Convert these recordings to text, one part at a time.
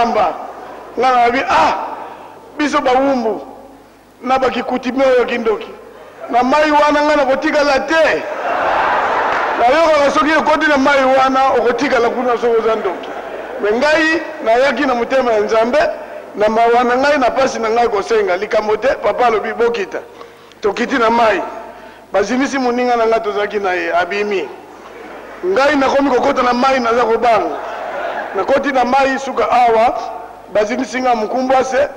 ngamba ngana bi biso bawumbu na bakikuti meyo kindoki na mai wana ngana kotika la te na yoko soki ekoti na mai wana okotika la kuna soko za ndoki mengai na yaki na mutema ya Nzambe na mawana ngai na pasi na ngai kosenga likamote papa lobi bokita tokiti na mai bazinisi muninga na ngato zaki na abimi ngai na komi kokota na mai na za kobanga na koti na mai suka awa bazinisi nga mukumbwase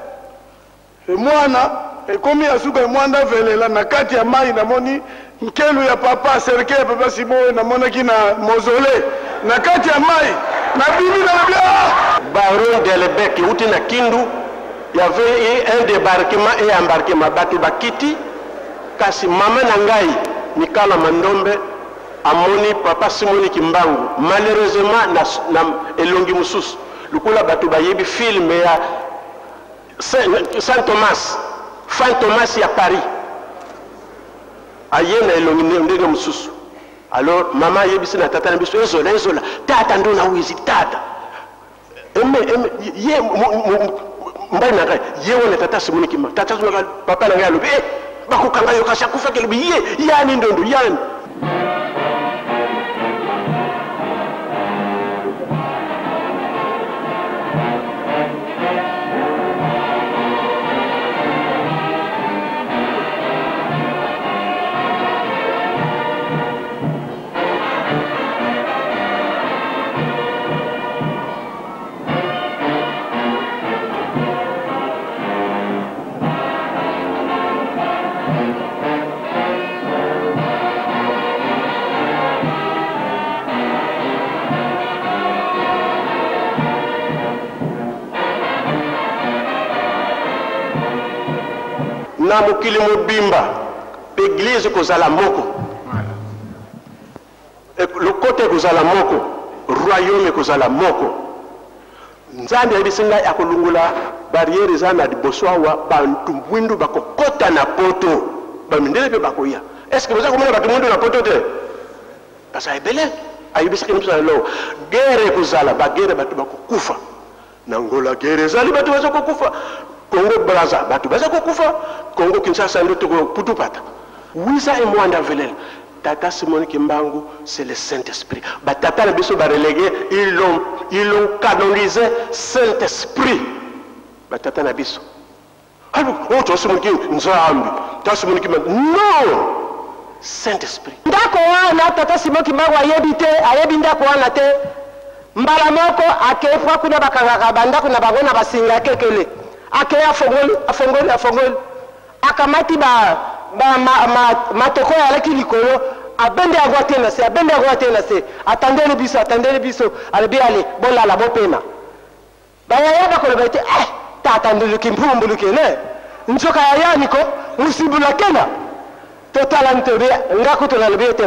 mwana ekomi asuka mwanda velela na kati ya mai na moni nkelu ya papa serke ya papa Siboe na mona kina mozole na kati ya mai na bibi na bia Baron Delebek uti na Kindu. Il y avait un débarquement et un embarquement batu bakiti kasi mama nangai Nikala Mandombe amoni papa Simoni Kimbangu malheureusement na elongi mususu lukula batu bayebi film ya Saint Thomas ya Paris ayena elongi ndenge mususu. Alors mama yebisi na tata na biso ezola tata ndo na wizi tata ye mbai na ngai ye wona tata Simoni Kimbangu tata Simoni papa na ngai alobi bakukanga yo kasha kufa kelobi ye yani ndondo yani na mukili mobimba église kozala moko le côté kozala moko royaume kozala moko Nzambe abisinga akolungula barrière za na liboso awa bantu mwindu bakokota na poto bamindele pe bakoya est-ce que vous avez komona bato mwindu na poto te basa ebele ayibisika nimsa lo guerre kozala ba guerre bato bakokufa na ngola guerre zali bato bakokufa Congo Brazza batu baza kokufa Congo Kinshasa ndo toko putupata Wiza et Mwanda Velel Tata Simoni Kimbangu c'est le Saint-Esprit batata na biso ba relégué ils l'ont canonisé Saint-Esprit batata na biso alors Tata Simoni Nzambi Tata Simoni Kimbangu non Saint-Esprit ndako wana Tata Simoni Kimbangu ayebi ndako wana te mbala moko akefa kuna bakanga banda kuna bagona basinga kekele ake afongoli akamati matoko ya laki likolo abende agwate na se atandele biso alebi ale bolala bopema bayaya bakolo baite tata nduluki mpumbuluki ne njoka ya niko musibula kena totala ntebe ngakuto na lebi ete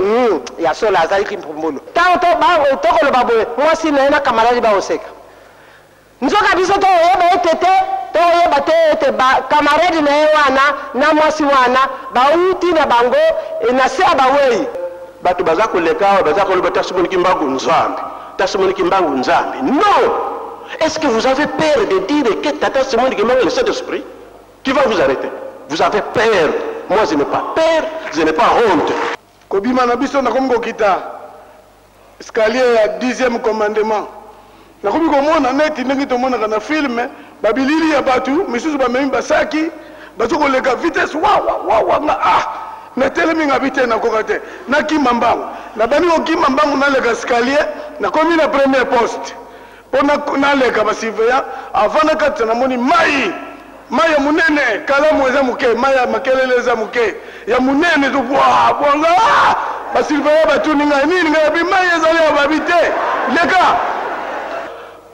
ya sola azali kimpumbulu tanto ba tokolo baboye mwasi na kamaradi ba oseka njoka biso to yeba etete to yeba tete ba kamaradi na wana na mwasi wana bauti na bango na se abawei batu bazako lekawa bazako loba Tata Simoni Kimbangu Nzambi Tata Simoni Kimbangu Nzambi non est-ce que vous avez peur de dire que Tata Simoni Kimbangu est le Saint-Esprit qui va vous arrêter vous avez peur moi je n'ai pas peur je n'ai pas honte kobima na biso na komgo kita escalier ya 10e commandement na komi komona neti ndenge tomona kana filme babilili ya batu misusu bamemi basaki bazoko leka vitesse wa nga na telemi nga bite na kokate na kimambangu na bani ko kimambangu na leka escalier na komi na premier poste pona na leka basiveya avana kati na moni mai ya munene kalamu eza muke mai ya makelele eza muke ya munene to bwanga basiveya batu ninga nini nga bi mai ezali ya babite leka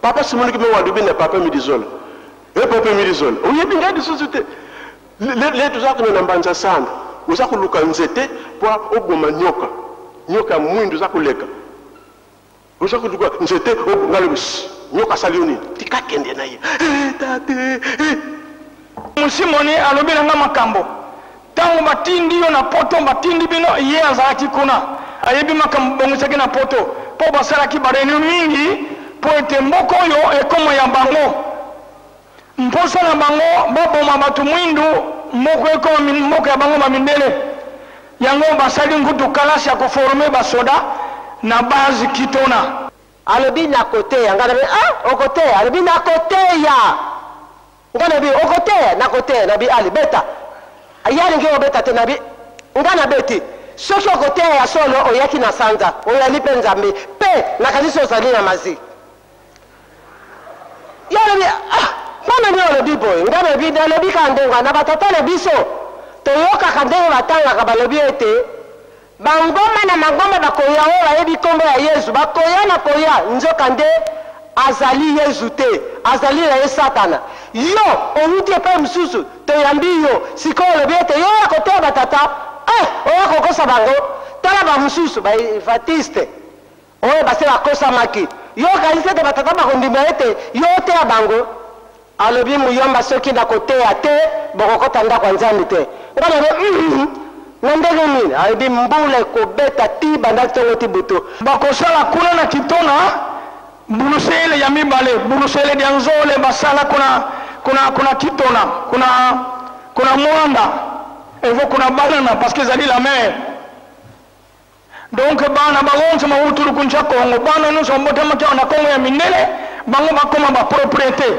Papa Simoni Kimbangu wadubi na papa Midizolo. Papa Midizolo. Oyebi ngadi société. Les tout ça que nous n'ambanza sana. Uza kuluka nzete kwa oboma nyoka. Nyoka mwindu za kuleka. Uza kuluka nzete obngalobis. Nyoka salioni. Tikakende na ye. Tate. Simoni alobi na makambo. Tango batindi yo na poto batindi bino ye azaki kuna. Ayebi makambo bongusaki na poto. Po basala ki bareni mingi po ete mboko yo ekomo ya bango mposa na bango baboma bato mwindu moko ekomi moko ya bango bamindele yango basali ngutu kalasi ya koforme basoda na base kitona alobi na koteya nga nabi okoteya alobi na koteya nga nabi okoteya na koteya nabi ali beta ayali nge obeta te nabi nga na beti soki okoteya ya solo oyaki na sanza oyali mpe nzambe mpe nakanisi ozali na mazi yo alobi mpona nde olobi boye nga nabi nalobi ka ndenga na batata na biso toyokaka ndenge batangaka balobi ete bangoma na mangoma bakoya oyo bayebi nkombo ya yesu bakoya na koya nzoka nde azali yesu te azali na ye satana yo owuti epai mosusu toyambi yo sikoyo olobi ete yo ya koteya batata oya kokosa bango tala bamosusu baevatiste oyo base bakosamaki yo kanisi ete batata bakondima ete yo oteya bango alobi muyomba soki na koteya te bokokota ndako ya nzambe te nga lobi na ndenge nini alobi mbula ekobeta ti bandaki tongo ti butu bakosala kuna na kitona bulusele ya mibale bulusele dia nzole basala kuna kitona kuna mwanda evo kuna banana parce que ezali la mer donc bana bagonza mawutulu kunja kongo bana nyonso babotamaki na kongo ya mindele bango bakoma bapropriété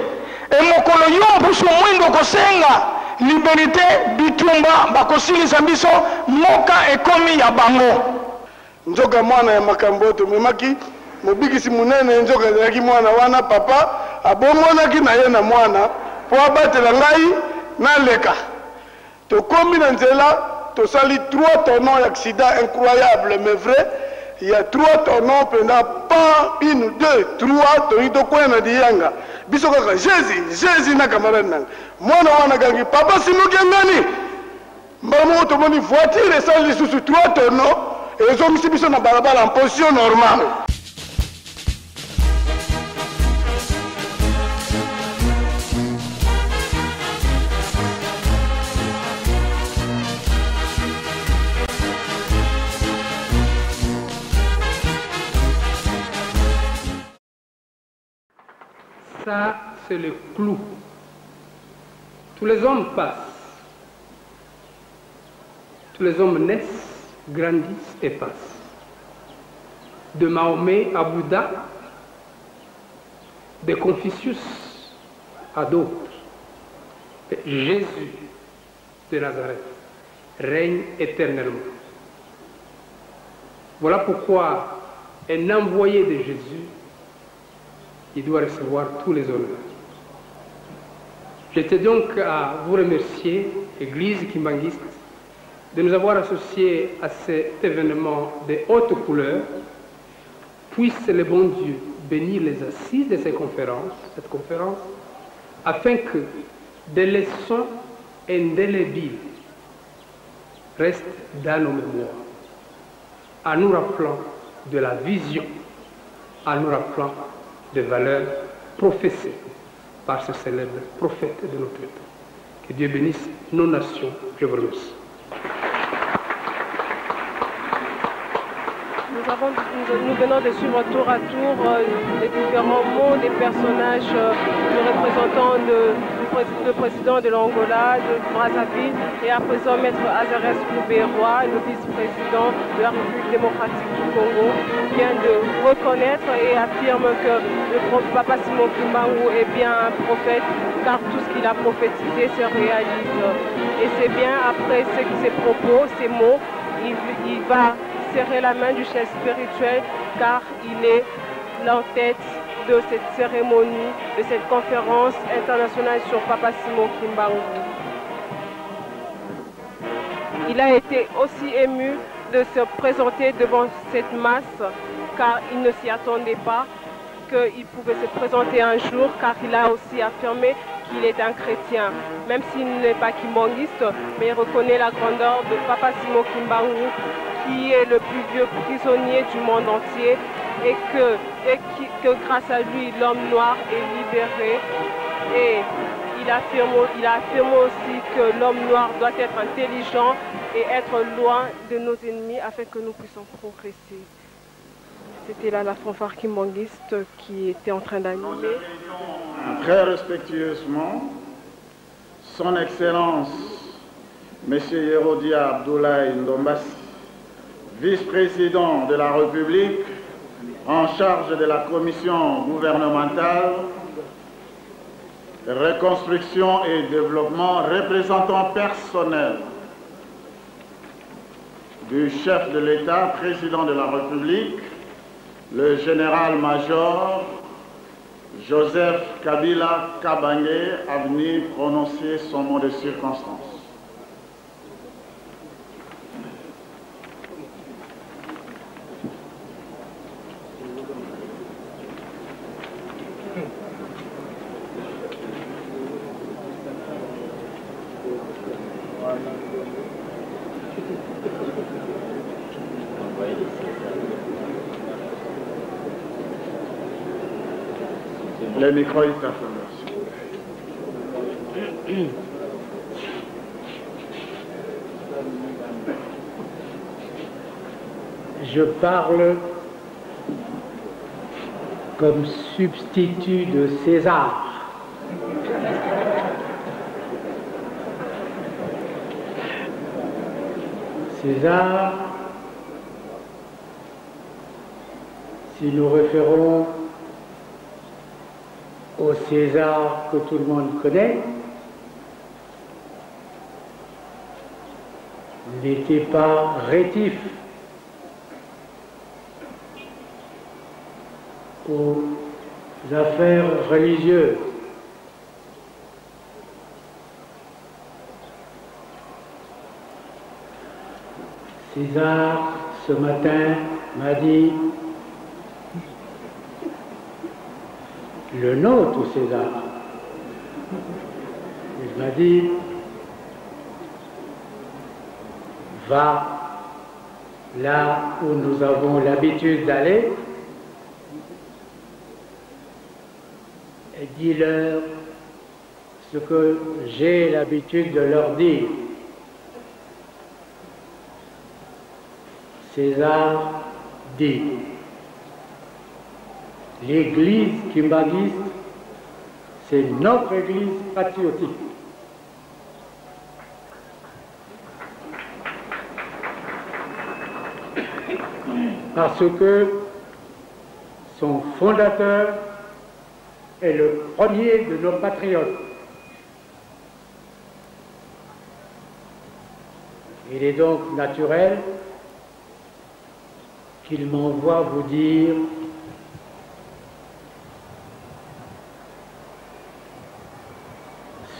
emokolo yo mpusu mwindo kosenga liberté bitumba bakosilisa biso moka ekomi ya bango nzoka mwana ya makambo oyo tomemaki mobikisi munene nzoka ezalaki mwana wana papa abomonaki na ye na mwana mpo abatela ngai naleka tokomi na nzela tosali 3 tournants d'accident incroyable mais vrai il y a 3 tournants pendant pas 1 ou 2 3 toyi tokwea na diyanga biso kaka jésus na camarade nanga mwana wana gangi papa simuki ngani mbala moko tomoni voiture esali lisusu 3 tournants ezongisi biso na balabala en position normale. Ça, c'est le clou. Tous les hommes passent. Tous les hommes naissent, grandissent et passent. De Mahomet à Bouddha, de Confucius à d'autres. Jésus de Nazareth règne éternellement. Voilà pourquoi un envoyé de Jésus, il doit recevoir tous les honneurs. J'étais donc à vous remercier, Église kimbanguiste, de nous avoir associés à cet événement de haute couleur. Puisse le bon Dieu bénir les assises de cette conférence, afin que des leçons indélébiles restent dans nos mémoires, en nous rappelant de la vision, en nous rappelant des valeurs professées par ce célèbre prophète de notre temps. Que Dieu bénisse nos nations. Je vous remercie. Nous venons de suivre tour à tour les différents mots des personnages du représentant le président de l'Angola, de Brazzaville, et à présent Maître Azarès Louberoy, le vice-président de la République démocratique du Congo, vient de reconnaître et affirme que le Papa Simon Kimbangu est bien un prophète, car tout ce qu'il a prophétisé se réalise. Et c'est bien après ces propos, ces mots, il va serrer la main du chef spirituel, car il est l'en-tête de cette cérémonie, de cette conférence internationale sur Papa Simon Kimbangu. Il a été aussi ému de se présenter devant cette masse, car il ne s'y attendait pas qu'il pouvait se présenter un jour, car il a aussi affirmé qu'il est un chrétien, même s'il n'est pas kimbanguiste, mais il reconnaît la grandeur de Papa Simon Kimbangu, qui est le plus vieux prisonnier du monde entier, et que grâce à lui, l'homme noir est libéré. Et il affirme aussi que l'homme noir doit être intelligent et être loin de nos ennemis afin que nous puissions progresser. C'était là la fanfare kimbanguiste qui était en train d'animer. Très respectueusement, Son Excellence, M. Yerodia Abdoulaye Ndombassi, vice-président de la République, en charge de la commission gouvernementale, reconstruction et développement, représentant personnel du chef de l'État, président de la République, le général-major Joseph Kabila Kabange a venu prononcer son mot de circonstance. Le micro est à fond. Je parle comme substitut de César. César, si nous référons au César que tout le monde connaît, n'était pas rétif aux affaires religieuses. César, ce matin, m'a dit: le nôtre, César. Il m'a dit: va là où nous avons l'habitude d'aller et dis-leur ce que j'ai l'habitude de leur dire. César dit: l'église kimbanguiste, c'est notre église patriotique. Parce que son fondateur est le premier de nos patriotes. Il est donc naturel qu'il m'envoie vous dire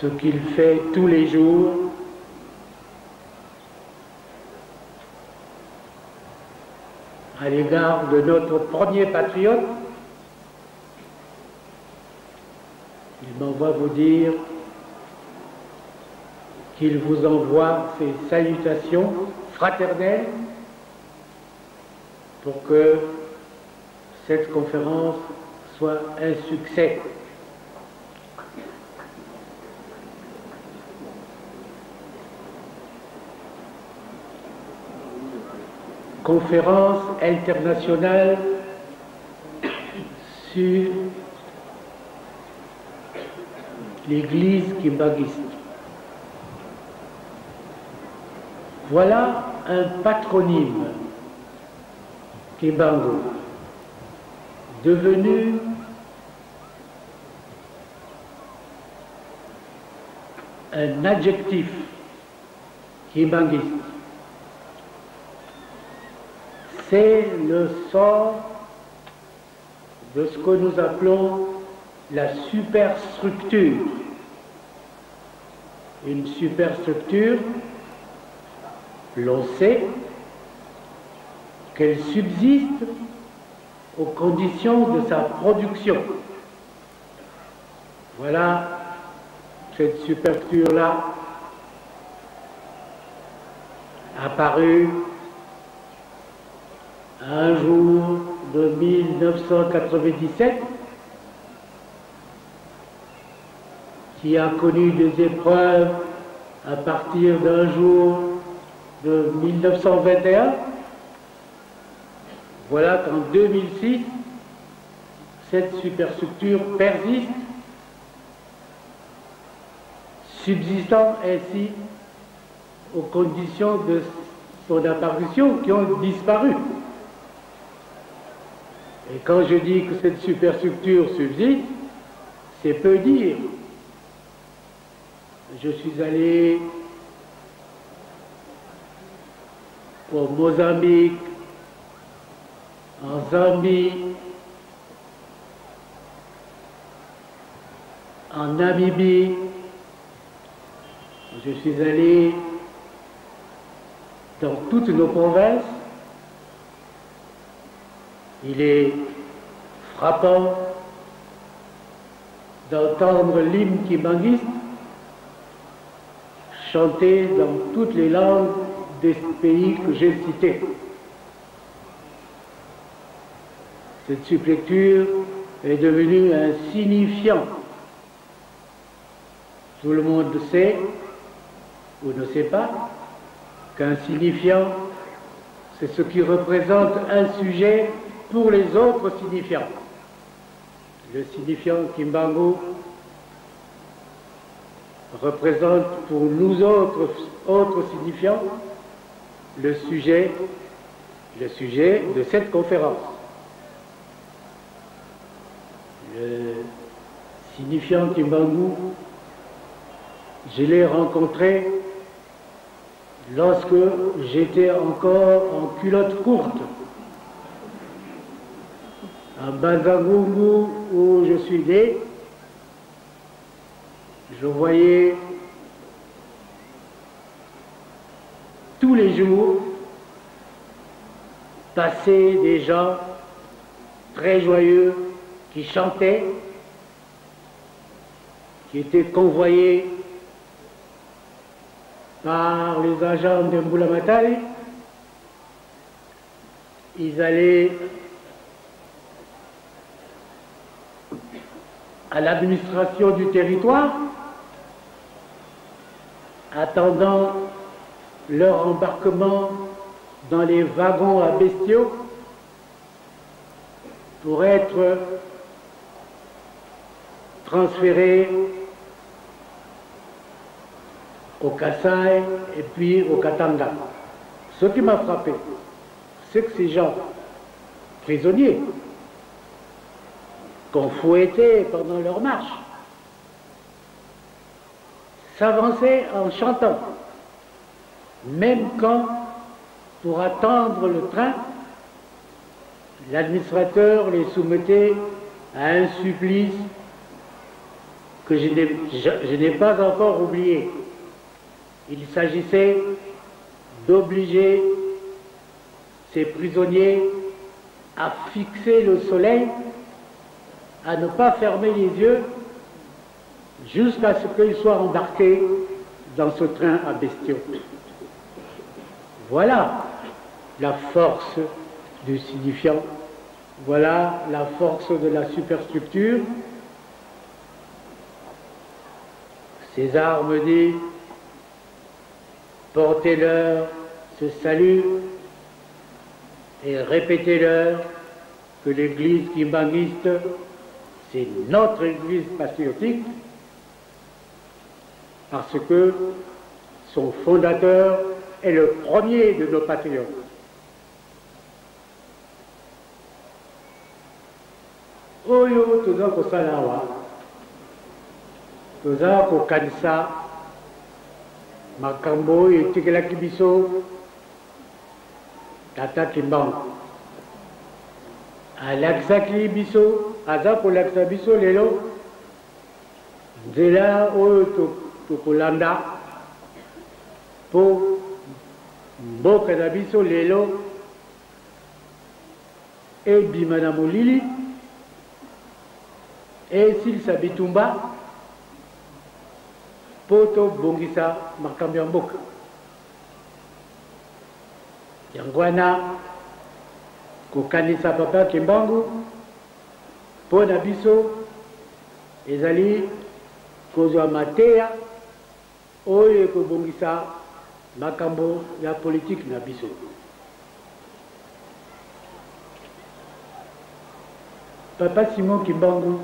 ce qu'il fait tous les jours à l'égard de notre premier patriote. Il m'envoie vous dire qu'il vous envoie ses salutations fraternelles pour que cette conférence soit un succès. Conférence internationale sur l'église kimbanguiste. Voilà un patronyme Kimbangu, devenu un adjectif kimbanguiste. C'est le sort de ce que nous appelons la superstructure. Une superstructure, l'on sait qu'elle subsiste aux conditions de sa production. Voilà cette superstructure-là apparue un jour de 1997, qui a connu des épreuves à partir d'un jour de 1921, Voilà qu'en 2006, cette superstructure persiste, subsistant ainsi aux conditions de son apparition qui ont disparu. Et quand je dis que cette superstructure subsiste, c'est peu dire. Je suis allé au Mozambique, en Zambie, en Namibie. Je suis allé dans toutes nos provinces. Il est frappant d'entendre l'hymne kimbanguiste chanté dans toutes les langues des pays que j'ai cités. Cette sublecture est devenue un signifiant. Tout le monde sait, ou ne sait pas, qu'un signifiant, c'est ce qui représente un sujet pour les autres signifiants. Le signifiant Kimbangu représente pour nous autres signifiants le sujet de cette conférence. Le signifiant Kimbangu, je l'ai rencontré lorsque j'étais encore en culotte courte, à Banzangungu où je suis né. Je voyais tous les jours passer des gens très joyeux qui chantaient, qui étaient convoyés par les agents de Mbulamatari. Ils allaient à l'administration du territoire, attendant leur embarquement dans les wagons à bestiaux pour être transférés au Kasaï et puis au Katanga. Ce qui m'a frappé, c'est que ces gens prisonniers qu'on fouettait pendant leur marche s'avançaient en chantant, même quand, pour attendre le train, l'administrateur les soumettait à un supplice que je n'ai pas encore oublié. Il s'agissait d'obliger ces prisonniers à fixer le soleil, à ne pas fermer les yeux jusqu'à ce qu'ils soient embarqués dans ce train à bestiaux. Voilà la force du signifiant, voilà la force de la superstructure. César me dit, portez-leur ce salut et répétez-leur que l'église kimbanguiste, c'est notre église patriotique, parce que son fondateur est le premier de nos patriotes. Oyo toza kosala awa, toza kokanisa makambo oyo etikelaki biso tata Kimbangu. Alakisaki biso, aza kolakisa biso lelo nzela oyo tokolanda po mboka na biso lelo ebima na molili, esilisa bitumba po tobongisa makambo ya mboka. Yango wana kokanisa papa Kimbangu mpo na biso ezali kozwa mateya oyo ekobongisa makambo ya politiki na biso. Papa Simon Kimbangu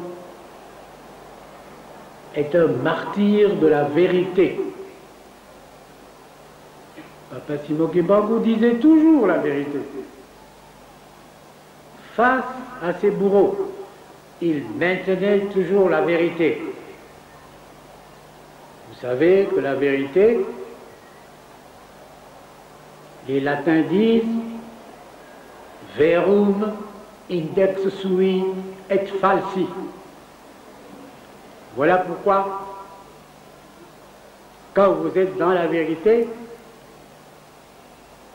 est un martyr de la vérité. Papa Simon Kimbangu disait toujours la vérité. Face à ses bourreaux, il maintenait toujours la vérité. Vous savez que la vérité, les latins disent verum index sui et falsi. Voilà pourquoi, quand vous êtes dans la vérité,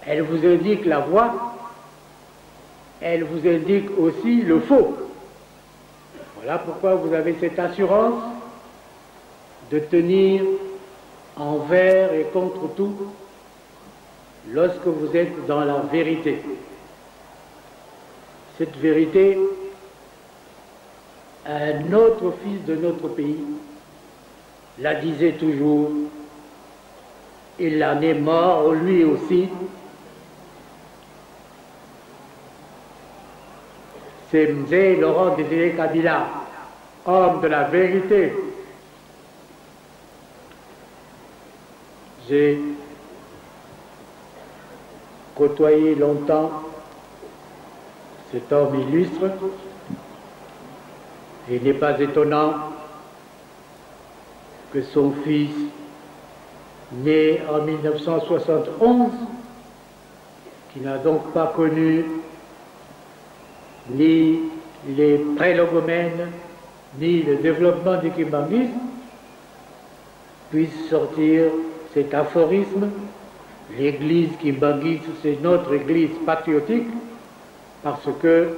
elle vous indique la voie, elle vous indique aussi le faux. Voilà pourquoi vous avez cette assurance de tenir envers et contre tout lorsque vous êtes dans la vérité. Cette vérité, un autre fils de notre pays la disait toujours, il en est mort lui aussi. C'est Mzee Laurent Désiré Kabila, homme de la vérité. J'ai côtoyé longtemps cet homme illustre. Il n'est pas étonnant que son fils, né en 1971, qui n'a donc pas connu ni les prélogomènes, ni le développement du kimbanguisme, puisse sortir cet aphorisme: l'église kimbanguiste, c'est notre église patriotique, parce que,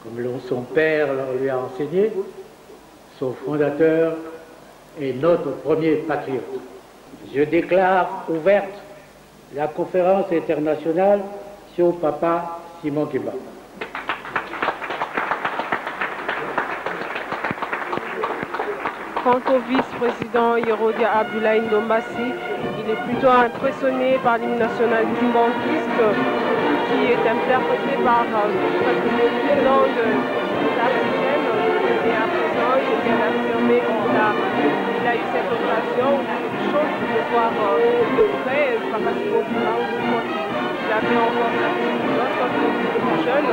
comme son père lui a enseigné, son fondateur est notre premier patriote. Je déclare ouverte la conférence internationale sur Papa Simon Kimbangu. Quant au vice-président Yerodia Abdoulaye Ndombassi, il est plutôt impressionné par l'hymne national kimbanguiste qui est interprété par presque une langue africaine. Et à présent, il vient d'affirmer qu'il a eu cette occasion, quelque chose de voir de près Papa Simon Kimbangu. Il avait encore la culture quand il était plus jeune,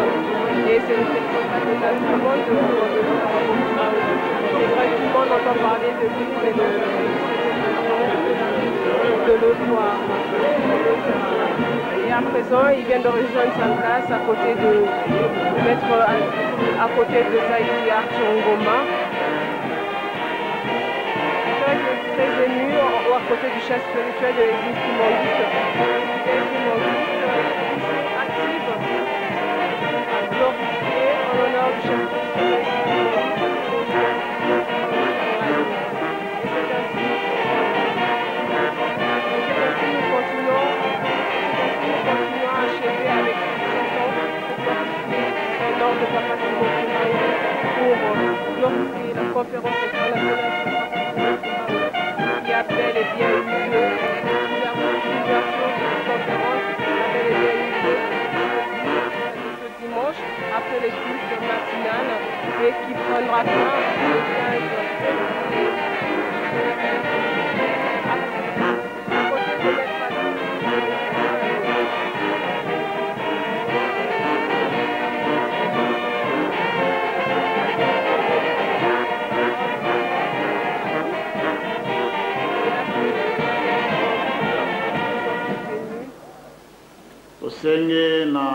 et c'est quelque chose qui nous a vraiment de c'est vrai que tout le monde entend parler de lui, mais de le voir. Et à présent, il vient de rejoindre sa place à côté de mettre à côté de Zaïdi Archongoma. Très ému à côté du chef spirituel de l'église kimbanguiste. Active, glorifié en l'honneur du chef spirituel. De Papa Simon Kimbangu pour glorifier la conférence internationale qui a bel et bien eu lieu, l'ouverture de cette conférence a bel et bien eu lieu ce dimanche après les cultes matinales et qui prendra fin le 15 Senge na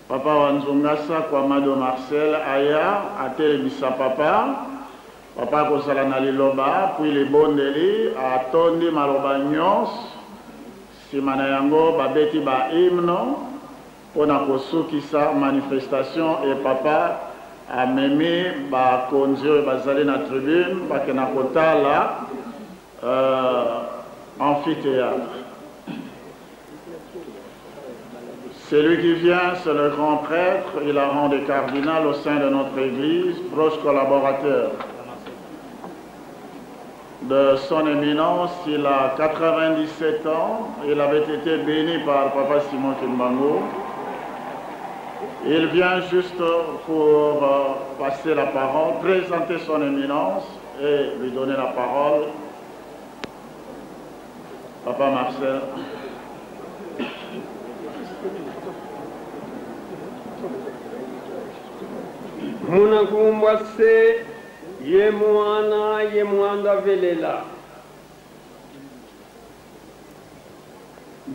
papa Wanzongasa kwa Mado Marcel aya atelemisa papa kozala na liloba puis le bondeli atondi maloba nyonso nsima na yango babeti ba hymne mpona kosukisa manifestation et papa amemi bakonzi oyo bazali na tribune bakenda kotala amphithéâtre. Celui qui vient, c'est le grand prêtre, il a rang de cardinal au sein de notre Église, proche collaborateur de son éminence. Il a 97 ans, il avait été béni par Papa Simon Kimbangu. Il vient juste pour passer la parole, présenter son éminence et lui donner la parole. Papa Marcel. Munakumbwase ye mwana ye mwanda velela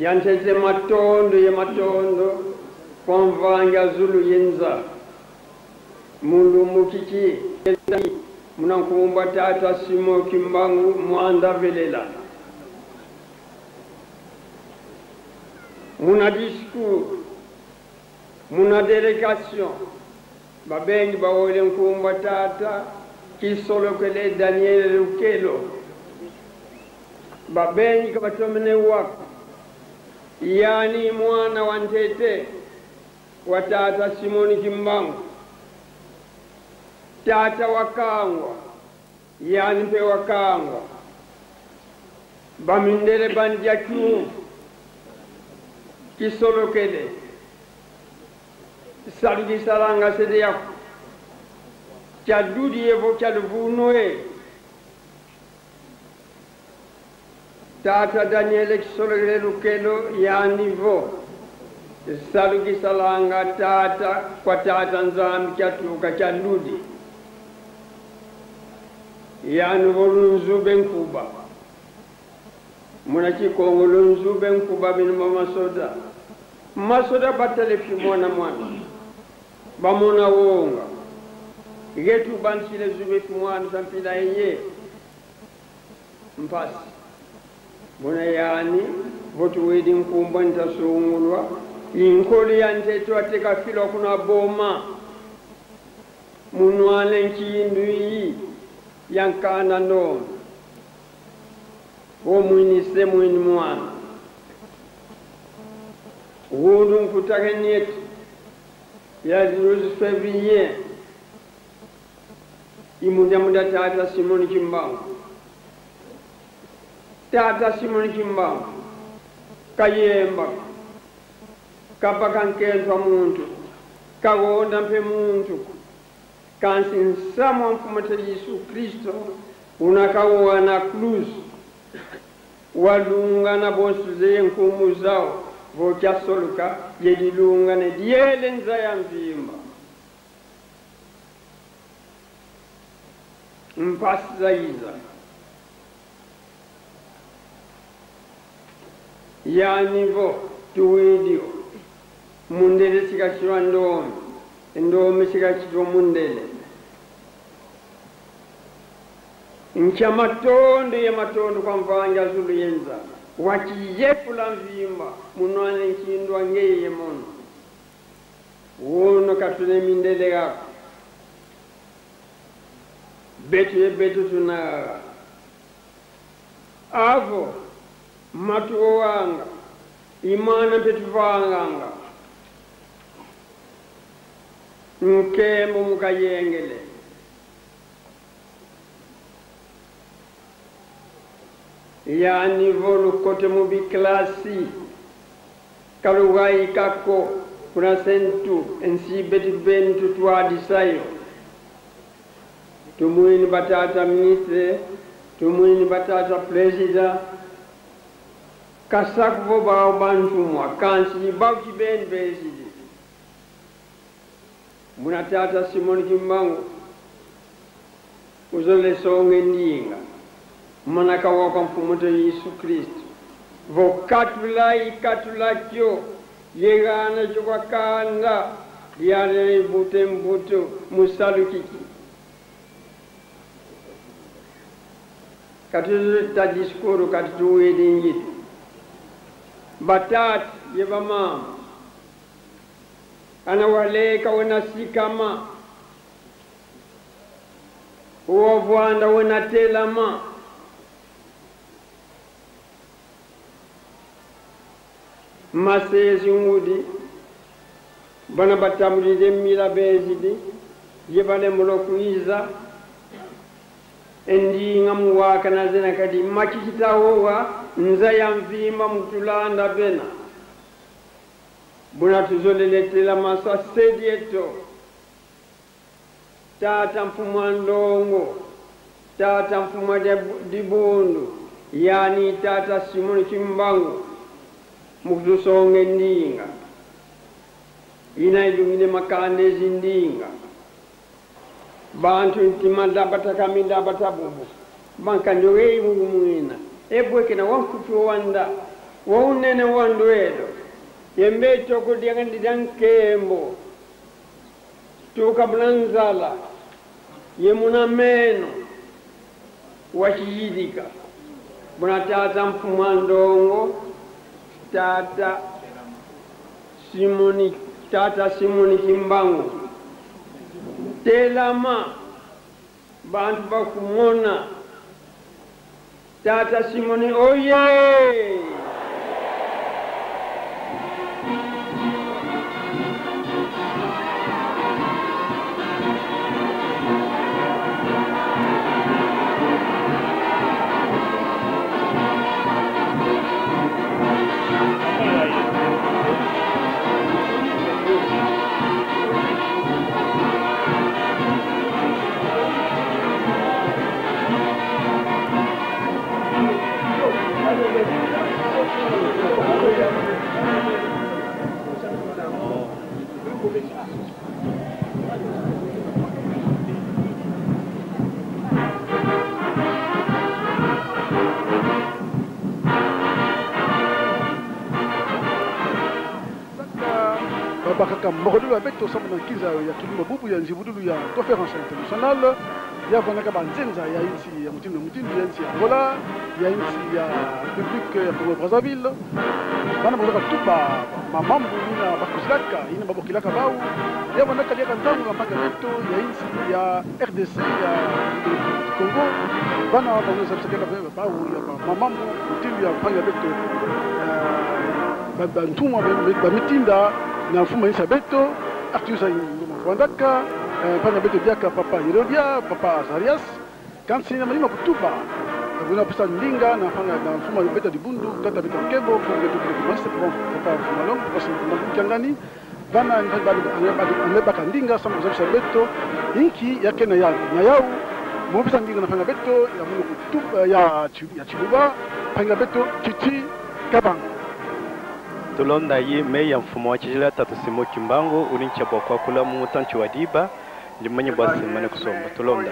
yantete matondo ye matondo konvanga zulu yenza mundu mukiki munankumba tata simo kimbangu mwanda velela muna discours muna délégation babengi bawole nkumba tata kisolo kele Daniel Lukelo babengi kabatomene wako yani mwana wa Ntete wa tata Simoni Kimbangu tata wakangwa yani mpe wakangwa bamindele bandya kiu kisolo kele salgi salanga sede yako chadudi evo chaduvunoe tata Daniel Kisolo Lukelo yani vo salgi salanga tata kwa tata nzambi chatuka chadudi yani volunzube nkuba muna chikongolo nzube nkuba binu masoda masoda batale fi mwana bamona wonga getu bansile zube fi mwana sampila ye mpasi muna yani votu wedi nkumba ntasungulwa inkoli yanteto ateka filo kuna boma munwane nkindu yi yankana ndo wo mwinise mwini mwana wundu nkutake nietu ya 12 février imunda muda tata Simoni Kimbangu tata Simoni Kimbangu kayemba kapakankentwa muntu kagonda mpe muntu kansi nsamo mfumata Yesu Kristo unakawa na cruz walunga na bonsuze nkumu zao vocha soluka yedilunga ne diele nza ya mvimba mpasi zaiza yani vo tuwidio mundele sikachirwa ndomi sikachirwa mundele ncha matondo ya matondo kwa mvanga zulu yenza wachiyepula mvimba munwane nkindwa ngeye mono wono katune mindele gako betu tuna avo matuo wanga imana petu vanganga nkembo mukayengele yani volu kote mubi klasi kalugai kako kuna sentu ensi beti bentu tuadi sayo tumuini batata ministre tumuini batata presida kasakuvo bao bantumwa kansi bauki ben besidi muna tata Simoni Kimbangu uzole songe ndinga manaka waka mfumuto Yesu Kristo vo katula kyo yegana chukwa kanda diare bute mbuto musalu kiki katuzu ta diskuru katuzu wedi batat yeba mama ana wale kawana sikama uwa vwanda wana telama masezi ngudi bana batamulide mila bezidi yebane mulokuiza endi ngamu waka na zena kadi makikita howa nza ya mvima mutulanda bena buna tuzoleletela maswa sedi eto tata mfumu wa Ndongo, tata mfumu wa Dibundu, yani tata Simoni Kimbangu mukuzusonge ndinga ina ilungile makandezi ndinga bantu ntima dabataka batabubu bankanjoge mungu mwina ebweke na wankutu wanda waunene wandwedo yembe toko diangandi dankembo tuka blanzala yemuna meno wachiyidika buna tata mfumu wa Ndongo, tata Simoni Kimbangu telama bantu bakumona tata Simoni oye bakaka morodulu abeto sama na kiza ya tuluma bubu ya njibudulu ya conférence internationale ya vanaka banzenza ya insi ya mutindu ya insi ya Angola ya insi ya République ya Congo Brazzaville bana boka tuba mamambu ina bakuzilaka ina babokilaka bau ya vanaka ya kantangu na mpaka beto ya insi ya RDC ya Congo bana banaweza kusaka bau ya mamambu mutindu ya mpaka beto bantumwa bamitinda na mfumo isa beto Arthur Wandaka panya beto diaka papa Herodia papa Azarias kansi na malima kutuba kuna pesa ndinga na panya na mfumo beto Dibundu tata beto Kebo kwa beto master papa Malong kwa kiangani bana amebaka ndinga sama za beto inki yake na yao mo pesa ndinga na panya beto ya munu kutuba ya Chibuba panya beto Chichi Kabang tulonda ye me ya mfumo wa chijila tatu Simo Kimbangu ulincha kwa kula mutanchi wa diba limanyi bwasi mane kusomba tulonda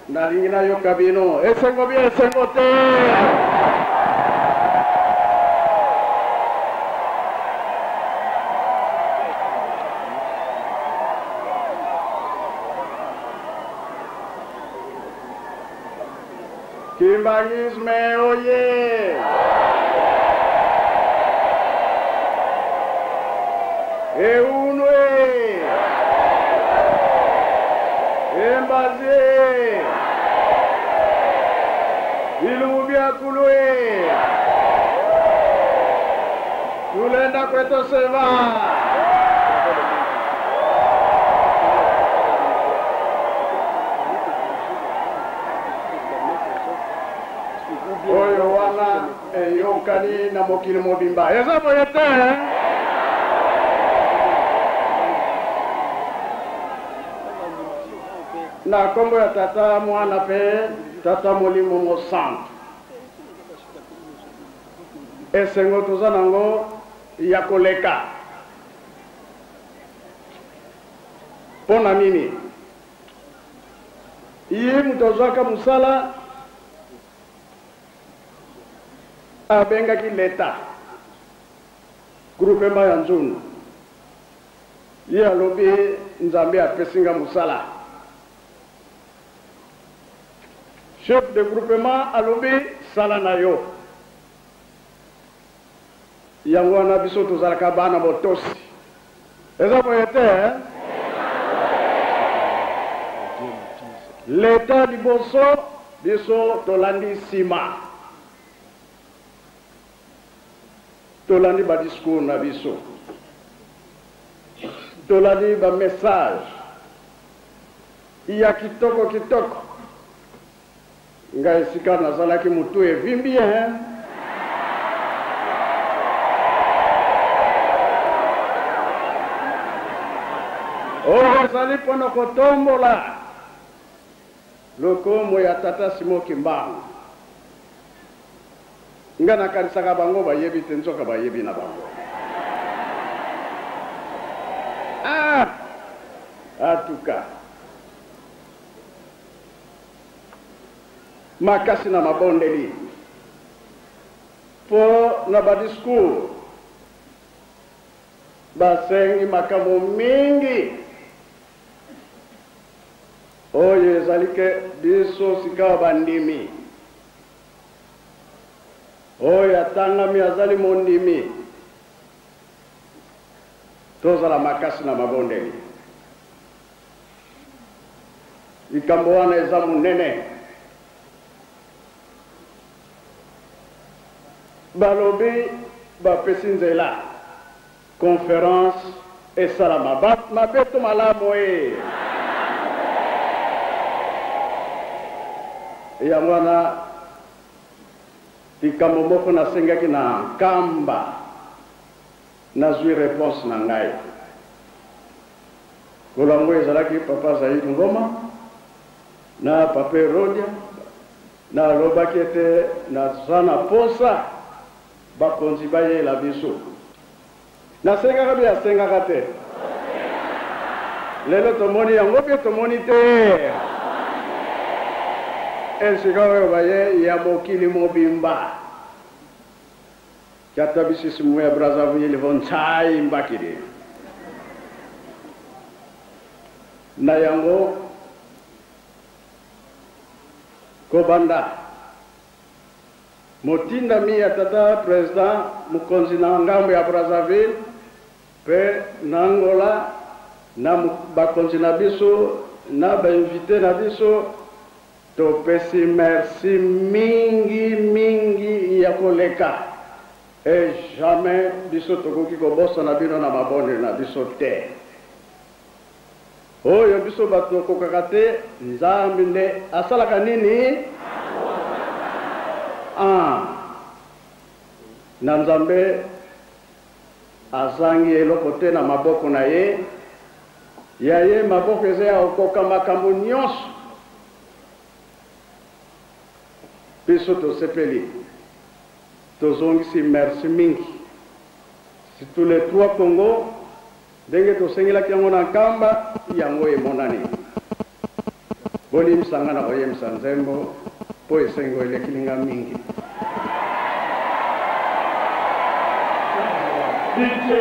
naringina yo kabino esengo bien esengo te Kimbangisme oye! Eunwe! Embaze! Ilubia kulwe! Tulenda kweto seva! Oyo wana yonkani na mokili mobimba eza boye te na kombo ya tata mwana pe tata molimo mosantu esengo toza nango ya koleka mpona nini ye mutu azwaka mosala abengaki leta groupema ya nzungu ye alobi nzambe apesinga mosala chef de groupement alobi sala na yo yango wana biso tozalaka bana botosi eza boye te leta liboso biso tolandi nsima tolandi ba discours na biso tolandi ba message ya kitoko ngai sika nazalaki mutu evimbi oyo ezali mpona kotombola lokomo ya tata Simo Kimbangu. Nga nakanisaka bango bayebi te nzoka bayebi na bango. Atuka makasi na mabondeli po na badiscours basengi makambo mingi oyo ezali ke biso sika bandimi oyo atangami azali mondimi tozala makasi na mabondeli. Likambo wana eza munene balobi bapesi nzela conférence esalama mabeto malamu yango wana likambo moko nasengaki na nkamba nazwi réponse na ngai kolango ezalaki papa Zaid Ngoma na papa Rodia na lobaki ete naza na posa bakonzi bayela biso nasengaka mpe asengaka te lelo tomoni yango mpe tomoni te esika oyo baye ya mokili mobimba kyata bisisimu ya Brazzaville vontsai mbakiri na yango kobanda motindami ya tata président mokonzi na ngambo ya Brazzaville pe na Angola na bakonzi na biso na bainvité na biso topesi merci mingi ya koleka et jamais biso tokoki kobosa na bino na mabonde na biso te oyo biso bato kokaka te nzambe nde asalaka nini na nzambe azangi eloko te na maboko na ye ya ye maboko eza ya kokoka makambo nyonso biso tosepeli tozongisi merci mingi surtout les trois Congo ndenge tosengelaki yango na nkamba yango emonani bolimisanga na koyemisa nzembo mpo esengo elekilinga mingi DJ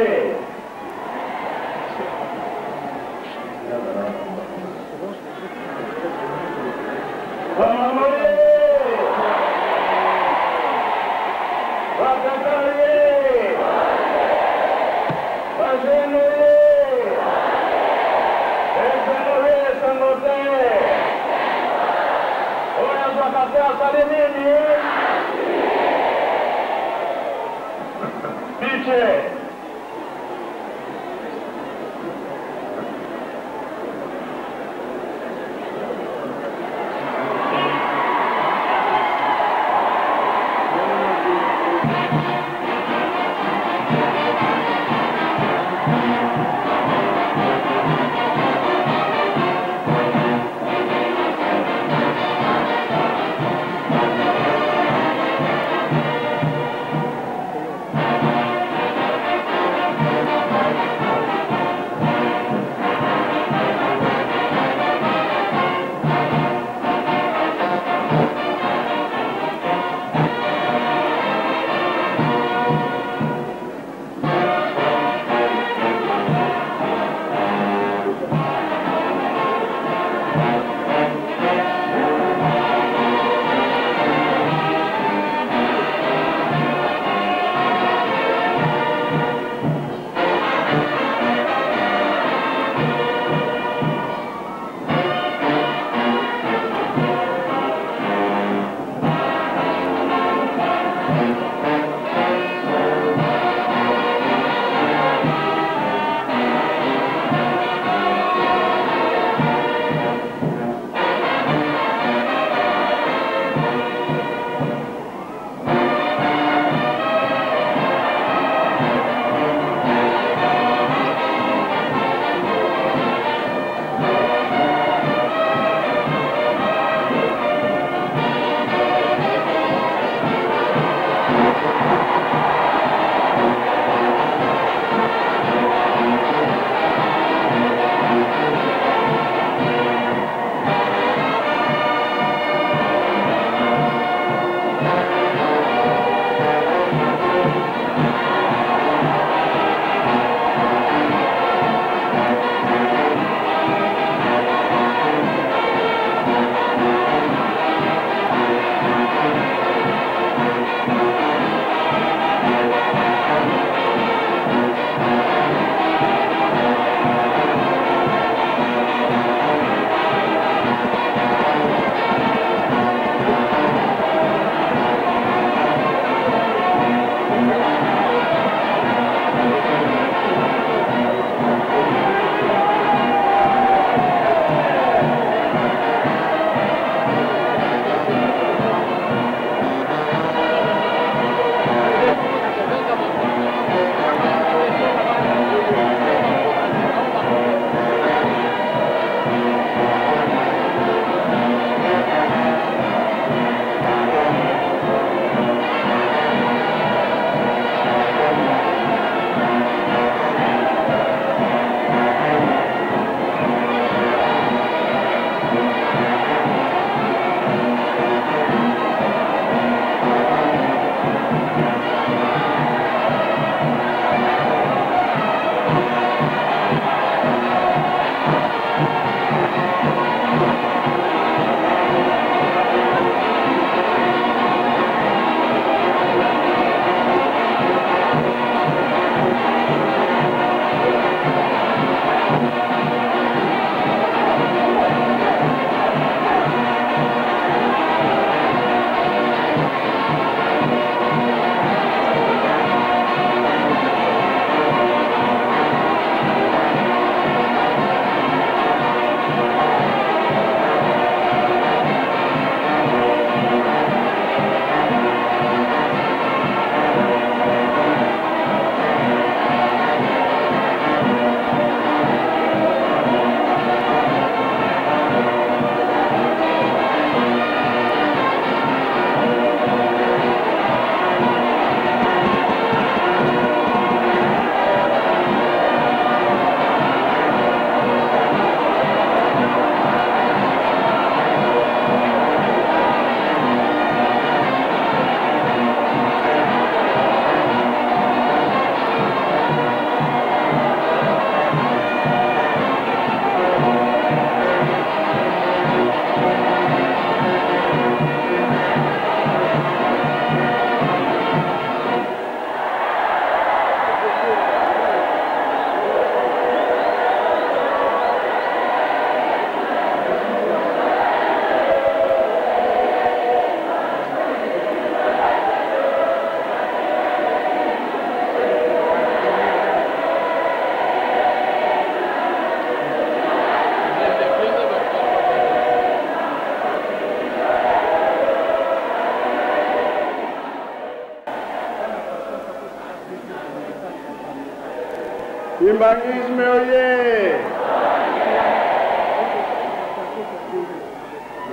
Kimbangisme oye!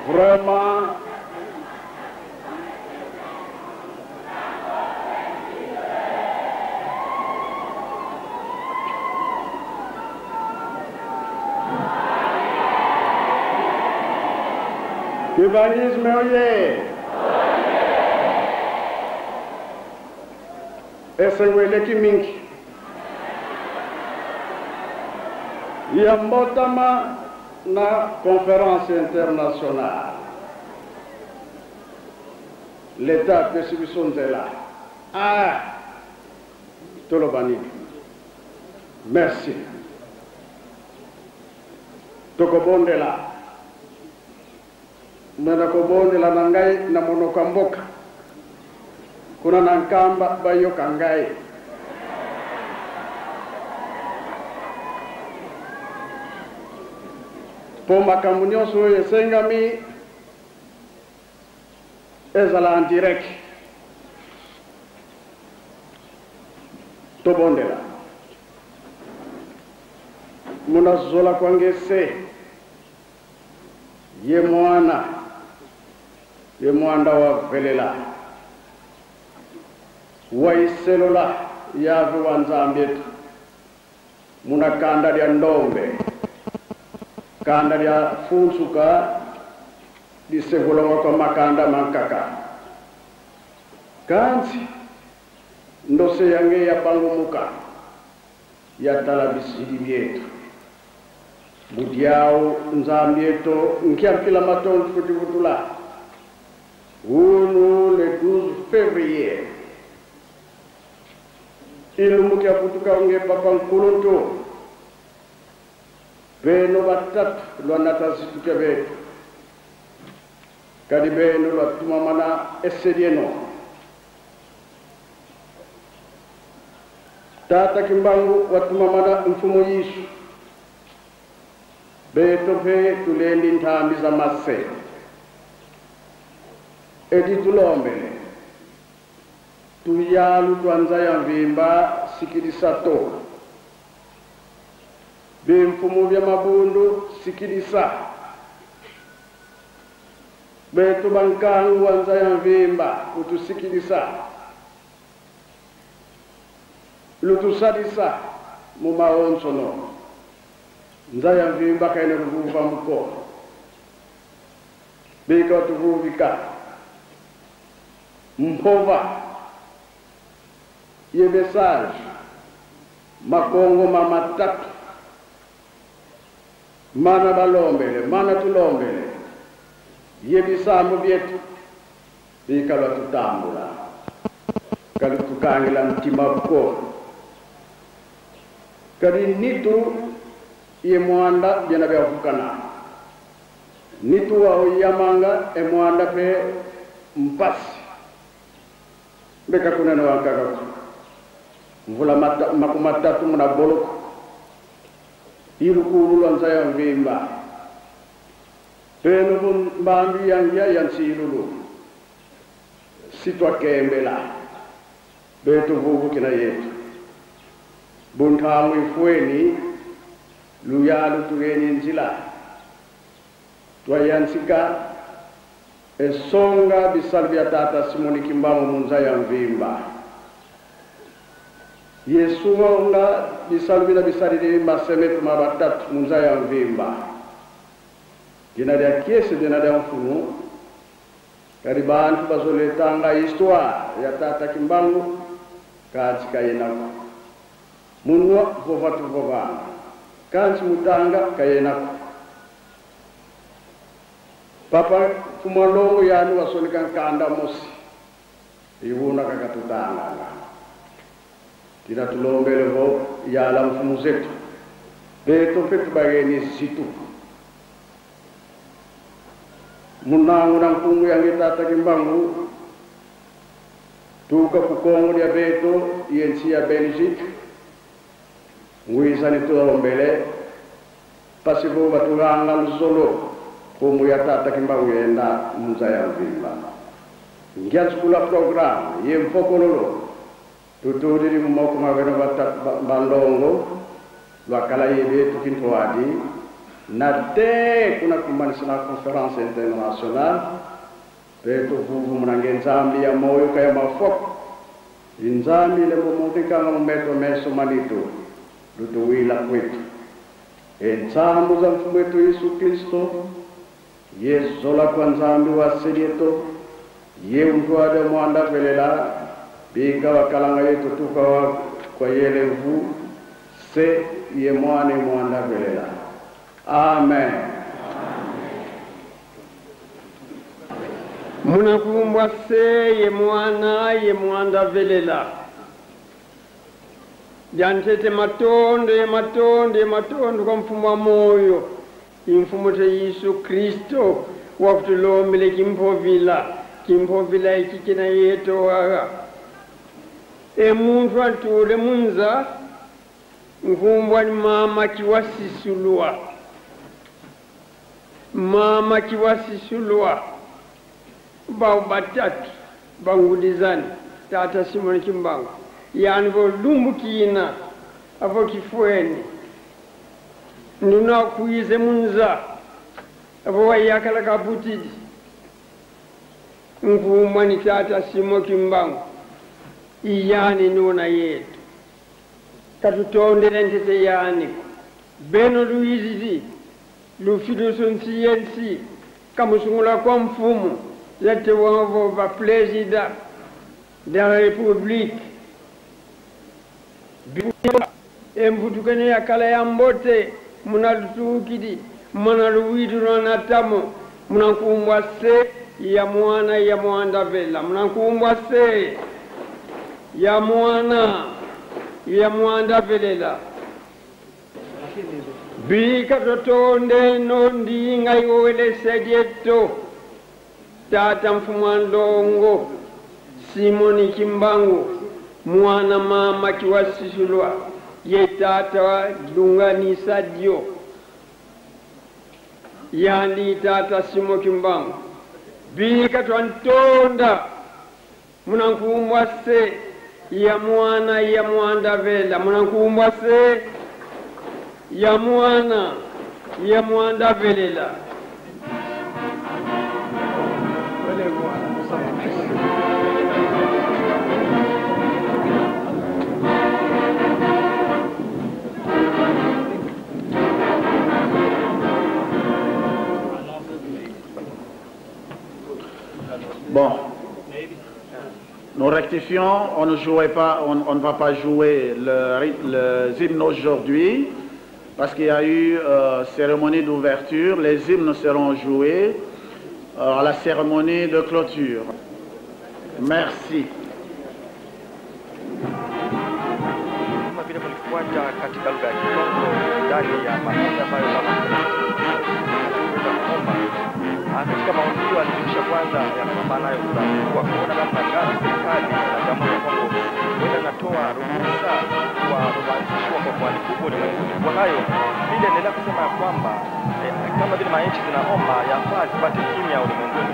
Vraiment, Kimbangisme oye! Esewele kimingi yambotama na conférence internationale l'état pesibisonzela tolobani merci tokobondela mena kobondela nangai na monoko mboka kuna nankamba bayo kangai po makambo nyonso oyo esengami ezala en direct tobondela munazola kwangese ye mwanda wa velela waiselola yave wa nzambetu muna kanda lya ndombe kanda lya funsuka lisevolonga kwa makanda mankaka kanzi ndose yange ya pangumuka ya talabisidi byetu budiao nzambieto nkiampila matondu futivutula unu le 12 février ilumukia kutuka unge papa nkuluntu beno batatu lwanatazituke betu kadi beno lwatumamana esedieno tata kimbangu watumamana mfumo yishu beto pe tulendi ntambi za mase edi tulombele tuyalu twanza ya mvimba sikilisato bimfumu vya mabundu sikilisa betu bankangu wanza ya mvimba utusikilisa lutusadisa mumaonsono nza ya mvimba kaine ruvuva mko bika tuvuvika mpova ye message makongo mamatatu mana balombele mana tulombele ye bisambo byetu bikalwa tutambula kali tukangila mtima ko kali nitu ye mwanda byana byavukana nitu wa yamanga e mwanda pe mpasi beka kuna na wakaka mvula makumatatu muna boloko ilukulu lanza ya mvimba penu mbambi yangia yansilulu sitwa kembela betu vuvu kina yetu buntamu ifweni luyalu tugeni nzila twayansika esonga bisalvia tata Simoni Kimbangu munza ya mvimba Yesu wonga bisalvia bisalili masemetu mabatatu munza ya mvimba jina dia kiesi jina dia mfumu karibantu bazoletanga histoire ya tata Kimbangu katika yenako munwa vovatu vovana kansi mutanga kayenako papa fumalongo yanu wasonika kanda mosi iwuna kakatutanga tira tulombele vo yala mfumu zetu beto petu bageni situ munangu na mfumu yange tata Kimbangu tuka kukongo ya beto yensi ya Belgique ngwisa ni tulombele pasivo batuganga luzolo komu ya tata Kimbangu yenda munza ya mvimba ngiansukula program ye mfokololo tutudiri mumoko mabeno balongo lwakala yebe tukinto wadi na te kuna kumanisha na conference internationale peto vuvu mnange nzambi ya moyo kaya mafok inzambi le momotika ngameto meso manito lutuwila kwetu entsambu za mfumu wetu Yesu Kristo Yesu la kwa nzambi wa serieto ye mtuade mwanda velela biga wakalanga yetu tuka kwa yele mvu se ye mwane mwanda velela. Amen. Munakumbwa se ye mwanda velela. Jantete matondo kwa mfumu wa moyo. Imfumu te Yesu Kristo wakutulombele kimpovila ikikina yeto waga. Muntu antule munza nkumbwa ni mama kiwasisulwa bao batatu bangudizani tata Simoni Kimbangu yani vo lumbukina avo kifueni nduna kuize munza avo wayakala kabutidi nkumbwa ni tata Simoni Kimbangu iyani nuna yetu katutondele ntete yani beno luizizi lufidusunsiyensi kamusungula kwa mfumu yate wavo va président de la république emvutukene yakala ya mbote munalutukidi munaluwidulwa natamo munankumbwa se ya mwanda vela munankumbwa se ya mwanda velela bika totonde nondi ngai wele sedieto tata mfumu ndongo Simoni Kimbangu mwana mama kiwasisulwa ye tata dunganisa dio yani tata Simoni Kimbangu bika twantonda munankumbwa se ya mwanda vela munankumbwa se ya mwanda velela. Bon, nous rectifions, on ne va pas jouer le hymne aujourd'hui parce qu'il y a eu cérémonie d'ouverture. Les hymnes seront joués à la cérémonie de clôture. Merci. Katika mahojiano alijulisha kwanza ya kwamba nayo kwa kuona namna gani serikali na Jamhuri ya Kongo huenda natoa ruhusa kwa kuanzishwa kwa mwali kubwa ulimwenguni. Kwa hayo vile anaendelea kusema ya kwamba kama vile manchi zinaomba yafaa zipate kimya ulimwenguni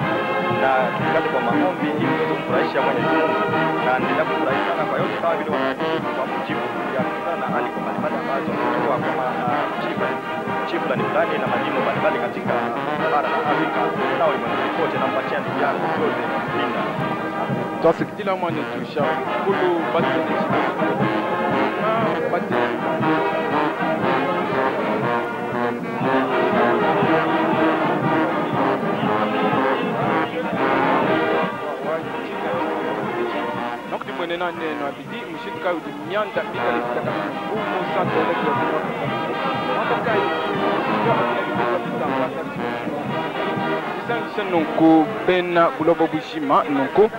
na tukate kwa maombi ili tuweze kufurahisha Mwenyezi Mungu, na anaendelea kufurahi sana kwa yote kama vile wanajaribu kwa mujibu ya kutana na aliko mbalimbali ambazo kutoka kama chifu fulani na majimbo mbalimbali katika bara la Afrika na ulimwenguni kote. Na mpatia ndugu yangu Claude Linda. Twasikitila mwana tusha kulu batini donc dimwene na neno abidi mshika udimyanda bila lifika ngumu sana ile kwa nonko bena bulobo bushima nonko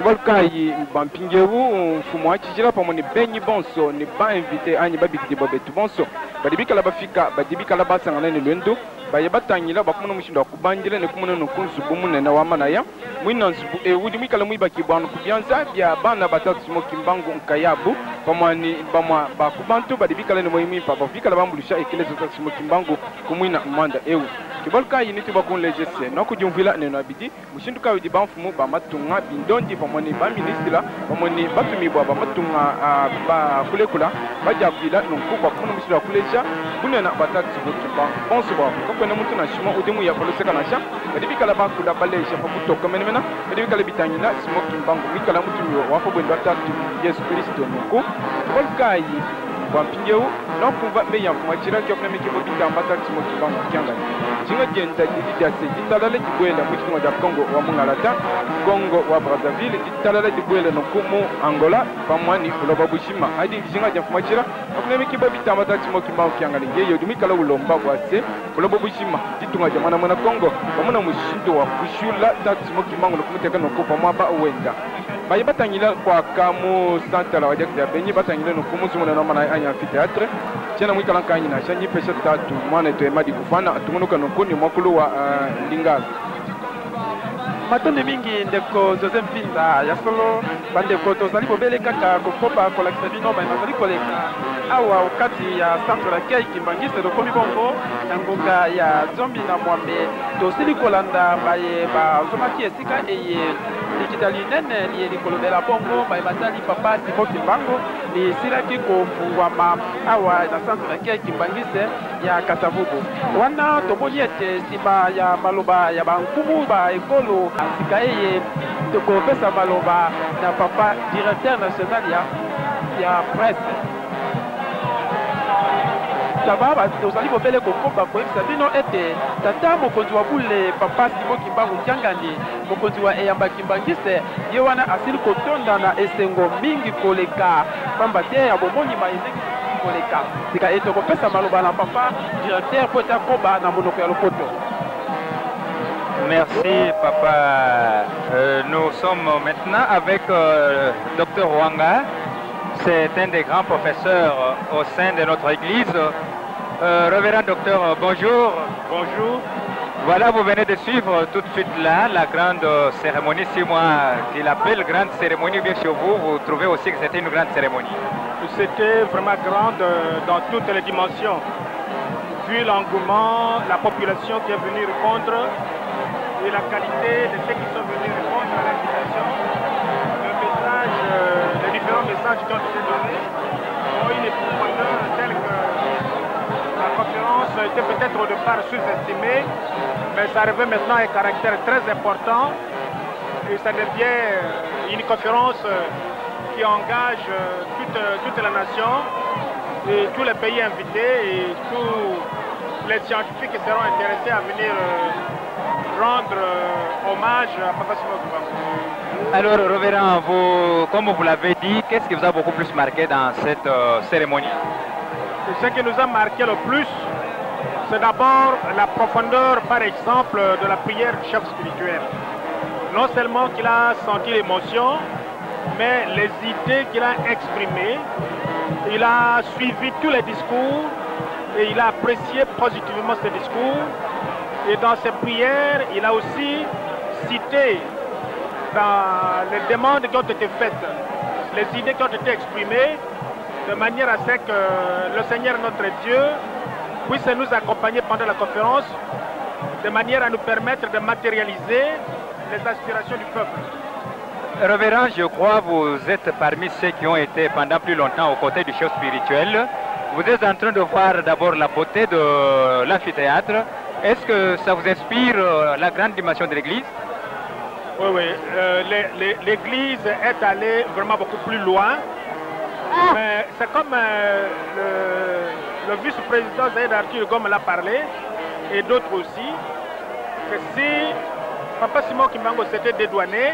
walkai bampingewu mfumo wa chijira pamoni benyi bonso ni ba invité anyi babikiti bobetu bonso badibika la bafika badibika la basangana ni lwendo baye batangila bakumuna mushindo kubanjira ne kumuna no kunsubu munene wa manaya mwina nsubu ewudi mikala mwibaki bwanu kubyanza bya bana batatu Simoni Kimbangu nkayabu pamwani bamwa bakubantu badibikala ne moyimi papa bikala bambulisha ekelezo taksimo kimbangu kumwina manda ewu kibolka yini tuba kun lejese no kujumvila ne no abidi mushinduka widi bamfumu bamatunga bindondi pamwani ba ministra pamwani batumi bwa bamatunga ba kulekula bajavila nunku kwa kuno misira kuleja kunena batati bukimba bonso bwa ko na mutu na shimo udimu ya poloseka na sha badibikala bakula baleja pakutoka menemena badibikala bitanyina simo kimbangu mikala mutu wa fo bwenda tatu Yesu Kristo nunku bolka yi wampingeu no kumva meya kumachira kyo kuna mikimo bitamba tatu mo kibangu kyangani jinga jenda didida se ditalale dibwela mukitunga da Congo wa mungalata Congo wa Brazzaville ditalale dibwela no kumu Angola pamwani uloba bushima hadi jinga ja kumachira kuna mikimo bitamba tatu mo kibangu kyangani yeyo dumikala ulomba wase uloba bushima ditunga ja mwana Congo pamuna mushindo wa kushula tatu mo kibangu no kumuteka no kupa mwaba wenda baye batangila kwa kamu santala wajak ya benyi batangila no kumusu mwana mana anya amphithéâtre tena mwikala kanyi na shanyi pesha tatu mwana to emadi kufana tumunuka no kuni mwakulu wa lingala matonde mingi ndeko Joseph Mpinza ya solo bandeko tozali kobele kaka kokoba kolakisa bino bazali koleka awa okati ya centre d'accueil Kimbangiste lokomi bongo na ngonga ya Zombi na Mwambe tosili kolanda baye bazomaki esika eye likitali nene liye likolobela bongo baye batali papa Simo Kimbangu lisilaki kofungwama awa na centre d'accueil Kimbangiste ya Kasavubu wana tomoni ete nsima ya maloba ya bankumu ba ekolo sika eye tokopesa maloba na papa directeur national ya presse taba tozali kobele kokoba koyebisa bino ete tata mokonzi wa bule papa Simo Kimbangu Kyangani mokonzi wa eyamba Kimbangiste ye wana asili kotonda na esengo mingi koleka pamba te ya bomoni maezeki koleka sika ete kopesa maloba na papa directeur po eta koba na monoko ya lopoto. Merci papa. Nous sommes maintenant avec Dr Wanga. C'est un des grands professeurs au sein de notre église. Révérend docteur, bonjour. Bonjour. Voilà, vous venez de suivre tout de suite là la grande cérémonie, si moi qui l'appelle grande cérémonie, bien chez vous, vous trouvez aussi que c'était une grande cérémonie. C'était vraiment grande dans toutes les dimensions. Vu l'engouement, la population qui est venue répondre et la qualité de ceux qui sont venus répondre à l'invitation, le message, les différents messages qui ont été donnés ont une profondeur telle que la conférence était peut-être au départ sous-estimée, mais ça revêt maintenant un caractère très important et ça devient une conférence qui engage toute la nation et tous les pays invités et tous les scientifiques qui seront intéressés à venir rendre hommage à Papa Simo Kimbangu. Alors, révérend, comme vous l'avez dit, qu'est-ce qui vous a beaucoup plus marqué dans cette cérémonie? Ce qui nous a marqué le plus, c'est d'abord la profondeur, par exemple, de la prière du chef spirituel. Non seulement qu'il a senti l'émotion, mais les idées qu'il a exprimées, il a suivi tous les discours et il a apprécié positivement ces discours. Et dans ses prières, il a aussi cité dans les demandes qui ont été faites, les idées qui ont été exprimées, de manière à ce que le Seigneur notre Dieu puisse nous accompagner pendant la conférence, de manière à nous permettre de matérialiser les aspirations du peuple. Révérend, je crois que vous êtes parmi ceux qui ont été pendant plus longtemps aux côtés du chef spirituel. Vous êtes en train de voir d'abord la beauté de l'amphithéâtre. Est-ce que ça vous inspire la grande dimension de l'église? Oui, oui. L'église est allée vraiment beaucoup plus loin. Mais c'est comme le vice-président Zaïd Arthur Gom l'a parlé, et d'autres aussi, que si Papa Simo Kimbangu s'était dédouané,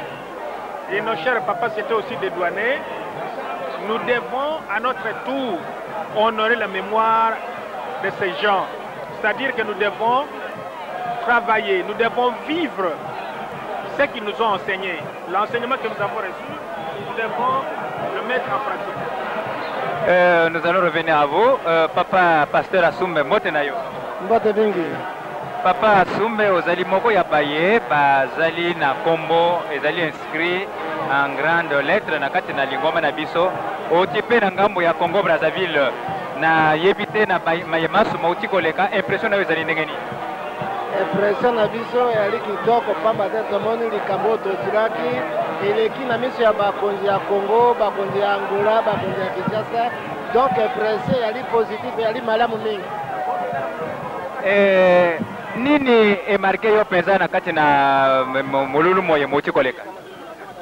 et nos chers papas s'étaient aussi dédouanés, nous devons à notre tour honorer la mémoire de ces gens. C'est-à-dire que nous devons travailler, nous devons vivre ce qu'ils nous ont enseigné. L'enseignement que nous avons reçu, nous devons le mettre en pratique. Nous allons revenir à vous. Papa Pasteur Asumbe Motenayo. Papa Asumbe ozali moko ya baye bazali na kombo ezali inscrit en grande lettre na kati na lingoma na biso oti pe na ngambo ya Congo Brazzaville na yebite na mayemasu mauti koleka impression na ezali ndenge nini? Impression na biso yali kitoko pamba te tomoni likambo tosilaki eleki na miso ya bakonzi ya Congo, bakonzi ya Angola, bakonzi ya Kinshasa, donc impression yali positif, yali malamu mingi. Nini emarke yo penza na kati na molulu moye mauti koleka?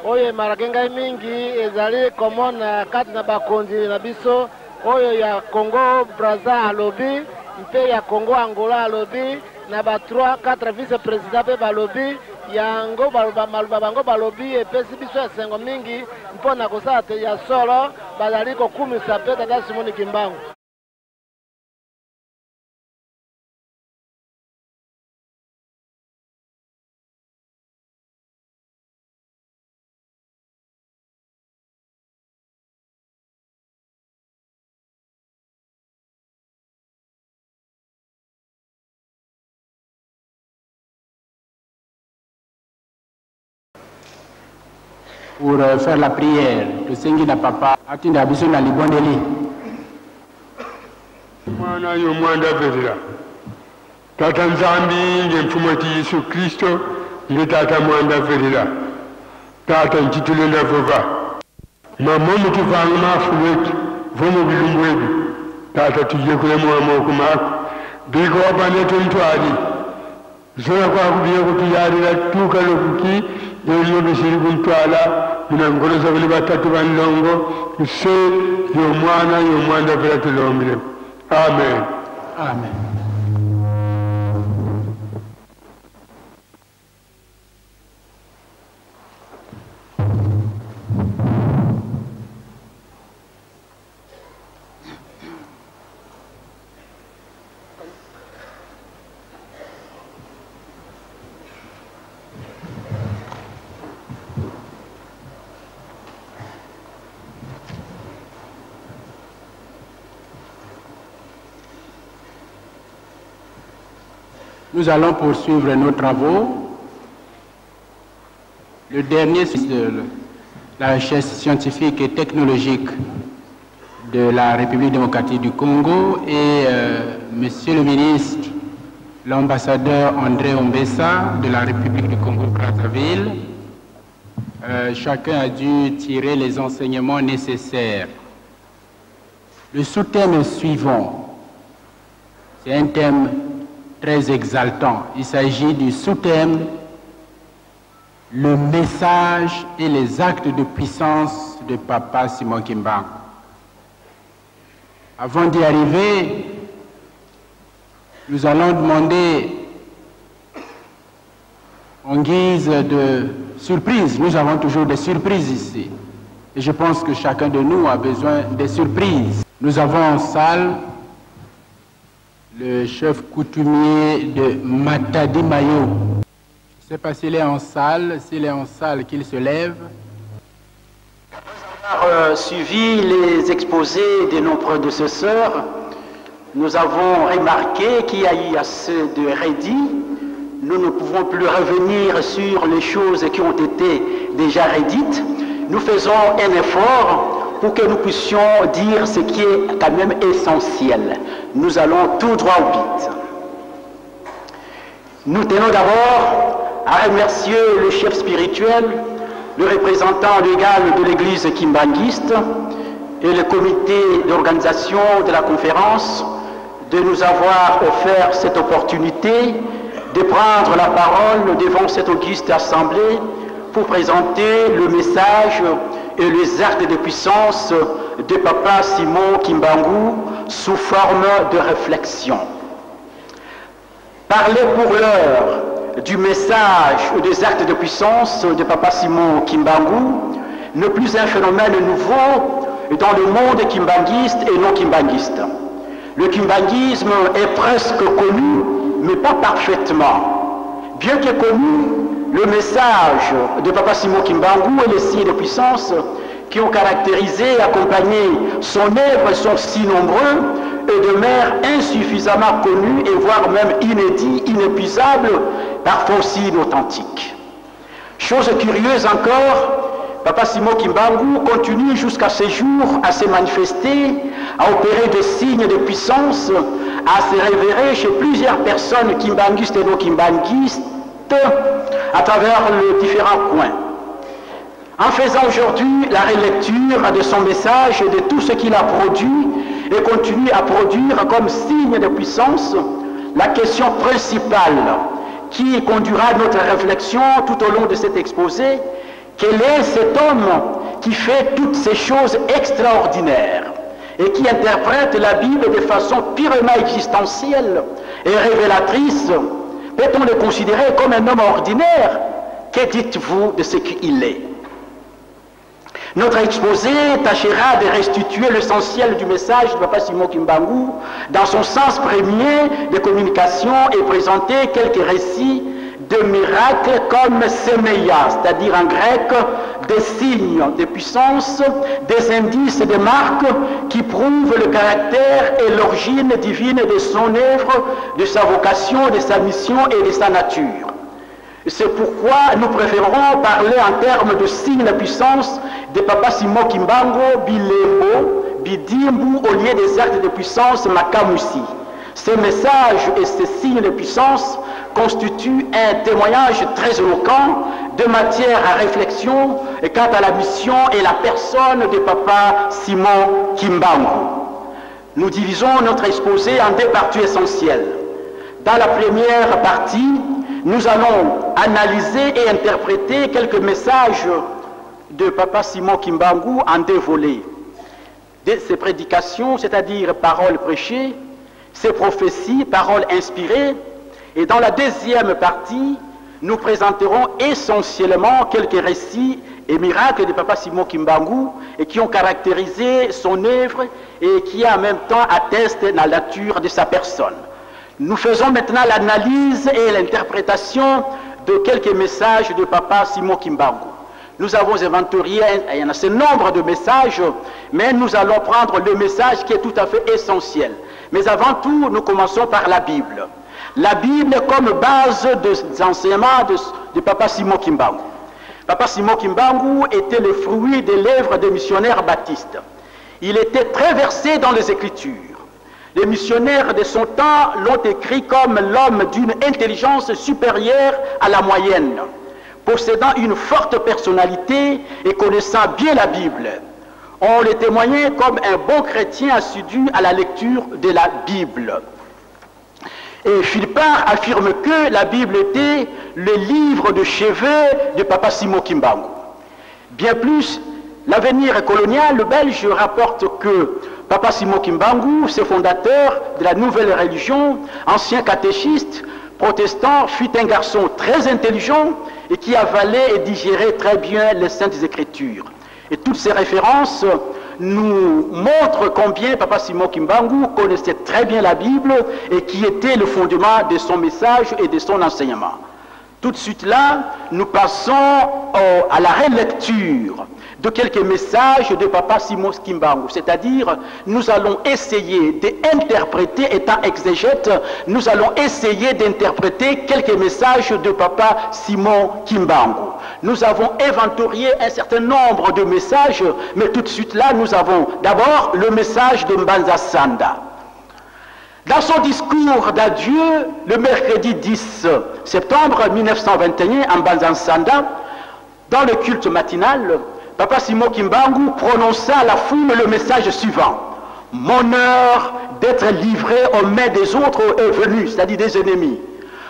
Oyo emarke ngai mingi ezali komona kati na bakonzi na biso oyo ya Congo Brazza alobi mpe ya Congo Angola alobi na ba 3-4 vice-président pe balobi yango maluba bango balobi epesi biso esengo mingi mpona kosala te ya solo bazali kokumisa pe Tata Simon Kimbangu. Pour faire la prière, le Seigneur n'a papa, atinda biso na libondeli. Mwana yo mwanda verira. Tata Nzambi nge mfumati Yesu Kristo nge tata mwanda verira. Tata ntitulenda vova. Mama mutuvanga mafu wetu, vomo bilungu wetu. Tata tuje kule mwamo kumako. Biko wapanetu mtuadi. Zona kwa kubiye kutuyarira tuka lokuki. Yeliyo bisiri kuntwala munangoroza buli batatu banlongo se yo mwana vela tulombile. Amen. Amen. Nous allons poursuivre nos travaux. Le dernier, c'est la recherche scientifique et technologique de la République démocratique du Congo et Monsieur le ministre, l'ambassadeur André Ombessa de la République du Congo-Brazzaville. Chacun a dû tirer les enseignements nécessaires. Le sous-thème suivant, c'est un thème très exaltant. Il s'agit du sous-thème « Le message et les actes de puissance de Papa Simon Kimbangu ». Avant d'y arriver, nous allons demander, en guise de surprise, nous avons toujours des surprises ici, et je pense que chacun de nous a besoin des surprises. Nous avons en salle le chef coutumier de Matadi Mayo. Je ne sais pas s'il est en salle, qu'il se lève. Après avoir suivi les exposés de nos prédécesseurs, nous avons remarqué qu'il y a eu assez de redits. Nous ne pouvons plus revenir sur les choses qui ont été déjà redites. Nous faisons un effort pour que nous puissions dire ce qui est quand même essentiel. Nous allons tout droit au but. Nous tenons d'abord à remercier le chef spirituel, le représentant légal de l'église kimbanguiste et le comité d'organisation de la conférence de nous avoir offert cette opportunité de prendre la parole devant cette auguste assemblée pour présenter le message et les actes de puissance de Papa Simon Kimbangu sous forme de réflexion. Parler pour l'heure du message et des actes de puissance de Papa Simon Kimbangu n'est plus un phénomène nouveau dans le monde kimbanguiste et non kimbanguiste. Le kimbanguisme est presque connu, mais pas parfaitement. Bien que connu, le message de Papa Simon Kimbangu et les signes de puissance qui ont caractérisé et accompagné son œuvre sont si nombreux et demeurent insuffisamment connus et voire même inédits, inépuisables, parfois aussi inauthentiques. Chose curieuse encore, Papa Simon Kimbangu continue jusqu'à ce jour à se manifester, à opérer des signes de puissance, à se révéler chez plusieurs personnes kimbanguistes et non kimbanguistes à travers les différents coins. En faisant aujourd'hui la relecture de son message et de tout ce qu'il a produit et continue à produire comme signe de puissance, la question principale qui conduira notre réflexion tout au long de cet exposé, quel est cet homme qui fait toutes ces choses extraordinaires et qui interprète la Bible de façon purement existentielle et révélatrice? Peut-on le considérer comme un homme ordinaire? Que dites-vous de ce qu'il est? Notre exposé tâchera de restituer l'essentiel du message de Papa Simon Kimbangu dans son sens premier de communication et présenter quelques récits de miracles comme semeia, c'est-à-dire en grec des signes de puissance, des indices, des marques qui prouvent le caractère et l'origine divine de son œuvre, de sa vocation, de sa mission et de sa nature. C'est pourquoi nous préférons parler en termes de signes de puissance de Papa Simon Kimbangu, Bilembo, Bidimbu, au lieu des actes de puissance Makamusi. Ces messages et ces signes de puissance constituent un témoignage très éloquent de matière à réflexion quant à la mission et la personne de Papa Simon Kimbangu. Nous divisons notre exposé en deux parties essentielles. Dans la première partie, nous allons analyser et interpréter quelques messages de Papa Simon Kimbangu en deux volets. De ses prédications, c'est-à-dire paroles prêchées, ses prophéties, paroles inspirées. Et dans la deuxième partie, nous présenterons essentiellement quelques récits et miracles de Papa Simon Kimbangu et qui ont caractérisé son œuvre et qui en même temps attestent la nature de sa personne. Nous faisons maintenant l'analyse et l'interprétation de quelques messages de Papa Simon Kimbangu. Nous avons inventorié un assez nombre de messages, mais nous allons prendre le message qui est tout à fait essentiel. Mais avant tout, nous commençons par la Bible. La Bible comme base des enseignements de Papa Simon Kimbangu. Papa Simon Kimbangu était le fruit de l'œuvre des missionnaires baptistes. Il était très versé dans les Écritures. Les missionnaires de son temps l'ont écrit comme l'homme d'une intelligence supérieure à la moyenne, possédant une forte personnalité et connaissant bien la Bible. On le témoignait comme un bon chrétien assidu à la lecture de la Bible. Et Philippard affirme que la Bible était le livre de chevet de Papa Simon Kimbangu. Bien plus, l'avenir colonial belge rapporte que Papa Simon Kimbangu, ce fondateur de la nouvelle religion, ancien catéchiste, protestant, fut un garçon très intelligent et qui avalait et digérait très bien les Saintes Écritures. Et toutes ces références nous montrent combien Papa Simon Kimbangu connaissait très bien la Bible et qui était le fondement de son message et de son enseignement. Tout de suite là, nous passons à la relecture de quelques messages de Papa Simon Kimbangu, c'est-à-dire nous allons essayer d'interpréter, étant exégète, nous allons essayer d'interpréter quelques messages de Papa Simon Kimbangu. Nous avons inventorié un certain nombre de messages, mais tout de suite là, nous avons d'abord le message de Mbanza Sanda. Dans son discours d'adieu, le mercredi 10 septembre 1921, en Mbanza Sanda, dans le culte matinal, Papa Simon Kimbangu prononça à la foule le message suivant. « Mon heure d'être livré aux mains des autres est venue, c'est-à-dire des ennemis.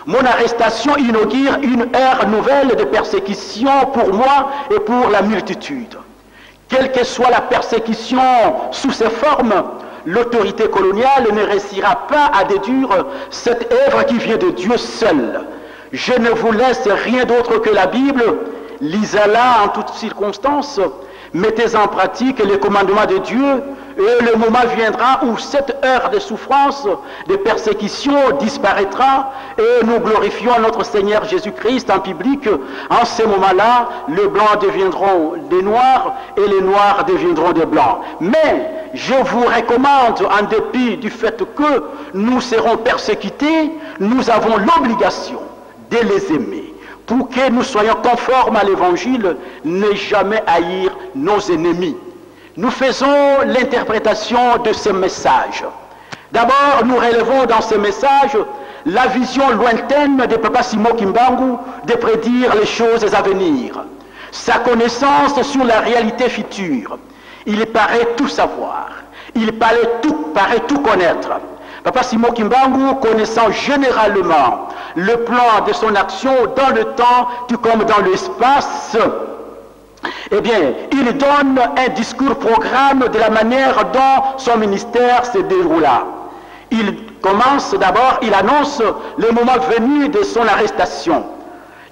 Mon arrestation inaugure une ère nouvelle de persécution pour moi et pour la multitude. Quelle que soit la persécution sous ses formes, l'autorité coloniale ne réussira pas à déduire cette œuvre qui vient de Dieu seul. Je ne vous laisse rien d'autre que la Bible. Lisez-la en toutes circonstances, mettez en pratique les commandements de Dieu, et le moment viendra où cette heure de souffrance, de persécution disparaîtra, et nous glorifions notre Seigneur Jésus-Christ en public. En ce moment-là, les blancs deviendront des noirs, et les noirs deviendront des blancs. Mais je vous recommande, en dépit du fait que nous serons persécutés, nous avons l'obligation de les aimer. pour que nous soyons conformes à l'évangile, ne jamais haïr nos ennemis. Nous faisons l'interprétation de ce message. D'abord, nous relevons dans ce message la vision lointaine de Papa Simon Kimbangu de prédire les choses à venir. Sa connaissance sur la réalité future. Il paraît tout savoir. Il paraît tout connaître. Papa Simon Kimbangu, connaissant généralement le plan de son action dans le temps, tout comme dans l'espace, eh bien, il donne un discours-programme de la manière dont son ministère se déroula. Il commence d'abord, il annonce le moment venu de son arrestation,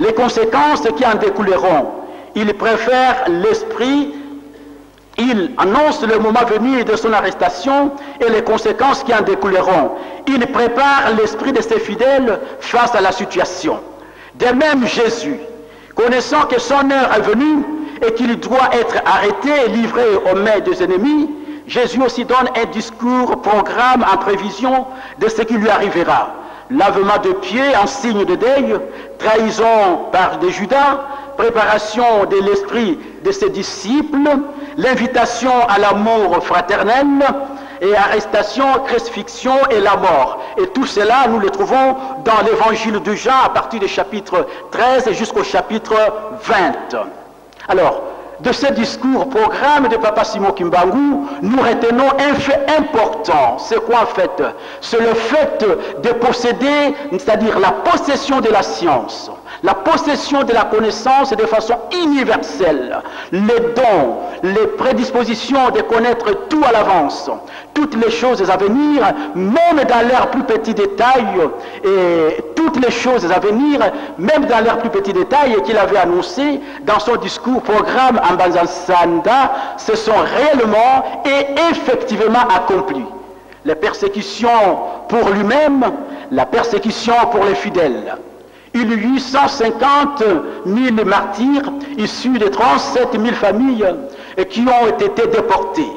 les conséquences qui en découleront. Il préfère l'esprit, il annonce le moment venu de son arrestation et les conséquences qui en découleront. Il prépare l'esprit de ses fidèles face à la situation. De même, Jésus, connaissant que son heure est venue et qu'il doit être arrêté et livré aux mains des ennemis, Jésus aussi donne un discours, programme en prévision de ce qui lui arrivera. Lavement de pieds en signe de deuil, trahison par des Judas, préparation de l'esprit de ses disciples, l'invitation à l'amour fraternel, et arrestation, crucifixion et la mort. Et tout cela, nous le trouvons dans l'évangile de Jean à partir du chapitre 13 jusqu'au chapitre 20. Alors, de ce discours, programme de Papa Simon Kimbangu, nous retenons un fait important. C'est quoi en fait? C'est le fait de posséder, c'est-à-dire la possession de la science, la possession de la connaissance de façon universelle, les dons, les prédispositions de connaître tout à l'avance, toutes les choses à venir, même dans leurs plus petits détails, et toutes les choses à venir, même dans leurs plus petits détails, qu'il avait annoncé dans son discours programme en Mbanza-Nsanda, se sont réellement et effectivement accomplies. Les persécutions pour lui-même, la persécution pour les fidèles. Il y eut 150 000 martyrs issus de 37 000 familles qui ont été déportés.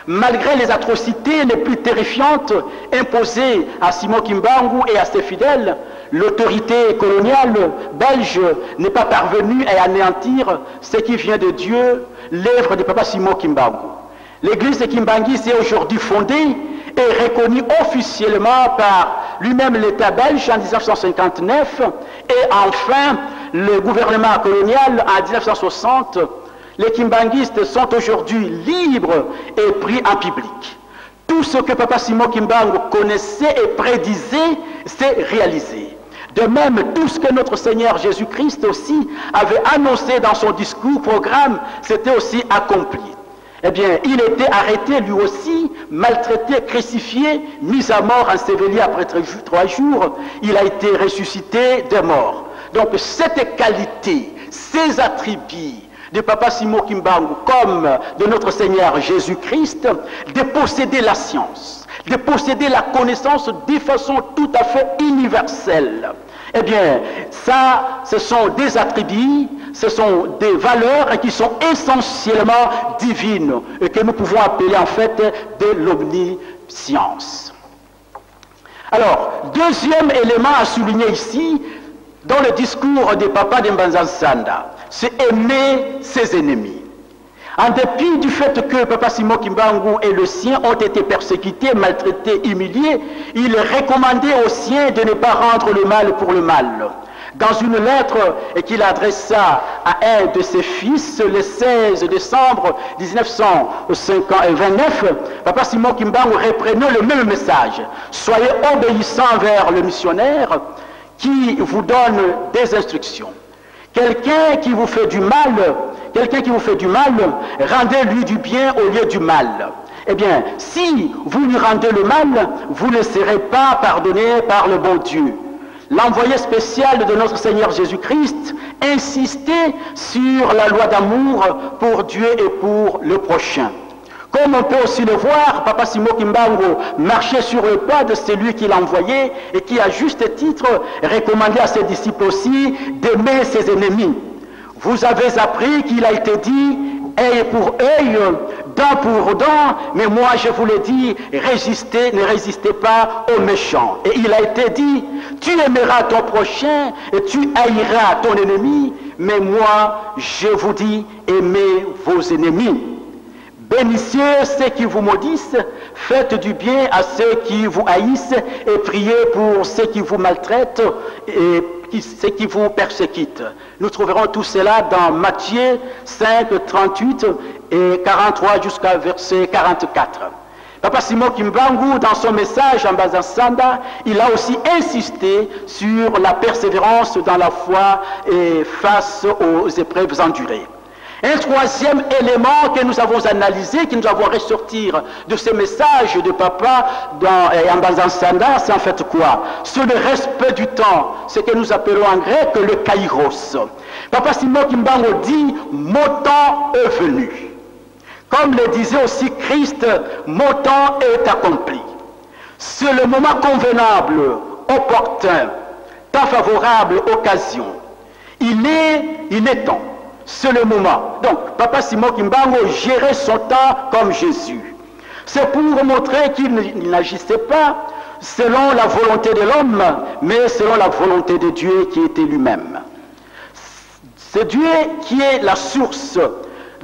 Malgré les atrocités les plus terrifiantes imposées à Simon Kimbangu et à ses fidèles, l'autorité coloniale belge n'est pas parvenue à anéantir ce qui vient de Dieu, l'œuvre de Papa Simon Kimbangu. L'église de Kimbanguiste est aujourd'hui fondée et reconnue officiellement par lui-même l'État belge en 1959 et enfin le gouvernement colonial en 1960. Les Kimbanguistes sont aujourd'hui libres et pris en public. Tout ce que Papa Simon Kimbangu connaissait et prédisait, s'est réalisé. De même, tout ce que notre Seigneur Jésus-Christ aussi avait annoncé dans son discours, programme, s'était aussi accompli. Eh bien, il était arrêté lui aussi, maltraité, crucifié, mis à mort, enseveli après 3 jours. Il a été ressuscité des morts. Donc, cette qualité, ces attributs de Papa Simon Kimbangu comme de notre Seigneur Jésus-Christ, de posséder la science, de posséder la connaissance de façon tout à fait universelle. Eh bien, ça, ce sont des attributs, ce sont des valeurs qui sont essentiellement divines et que nous pouvons appeler en fait de l'omniscience. Alors, deuxième élément à souligner ici, dans le discours de Papa de Mbanza-Nsanda, c'est aimer ses ennemis. En dépit du fait que Papa Simon Kimbangu et le sien ont été persécutés, maltraités, humiliés, il recommandait aux siens de ne pas rendre le mal pour le mal. Dans une lettre qu'il adressa à un de ses fils le 16 décembre 1929, Papa Simon Kimbangu reprenait le même message. Soyez obéissants vers le missionnaire qui vous donne des instructions. Quelqu'un qui vous fait du mal, rendez-lui du bien au lieu du mal. Eh bien, si vous lui rendez le mal, vous ne serez pas pardonné par le bon Dieu. L'envoyé spécial de notre Seigneur Jésus-Christ insistait sur la loi d'amour pour Dieu et pour le prochain. Comme on peut aussi le voir, Papa Simon Kimbangu marchait sur le pas de celui qu'il envoyait et qui, à juste titre, recommandait à ses disciples aussi d'aimer ses ennemis. Vous avez appris qu'il a été dit œil pour œil, dent pour dent, mais moi je vous le dis, résistez, ne résistez pas aux méchants. Et il a été dit, tu aimeras ton prochain et tu haïras ton ennemi, mais moi je vous dis, aimez vos ennemis. Bénissez ceux qui vous maudissent, faites du bien à ceux qui vous haïssent et priez pour ceux qui vous maltraitent et ceux qui vous persécutent. Nous trouverons tout cela dans Matthieu 5, 38 et 43 jusqu'à verset 44. Papa Simon Kimbangu, dans son message en Bazasanda, il a aussi insisté sur la persévérance dans la foi et face aux épreuves endurées. Un troisième élément que nous avons analysé, que nous avons ressortir de ce message de Papa en Bazasanda, c'est en fait quoi? C'est le respect du temps, ce que nous appelons en grec le kairos. Papa Simon Kimbangu dit, mon temps est venu. Comme le disait aussi Christ, mon temps est accompli. C'est le moment convenable, opportun, temps favorable, occasion. Il est temps. C'est le moment. Donc, Papa Simon Kimbangu gérait son temps comme Jésus. C'est pour montrer qu'il n'agissait pas selon la volonté de l'homme, mais selon la volonté de Dieu qui était lui-même. C'est Dieu qui est la source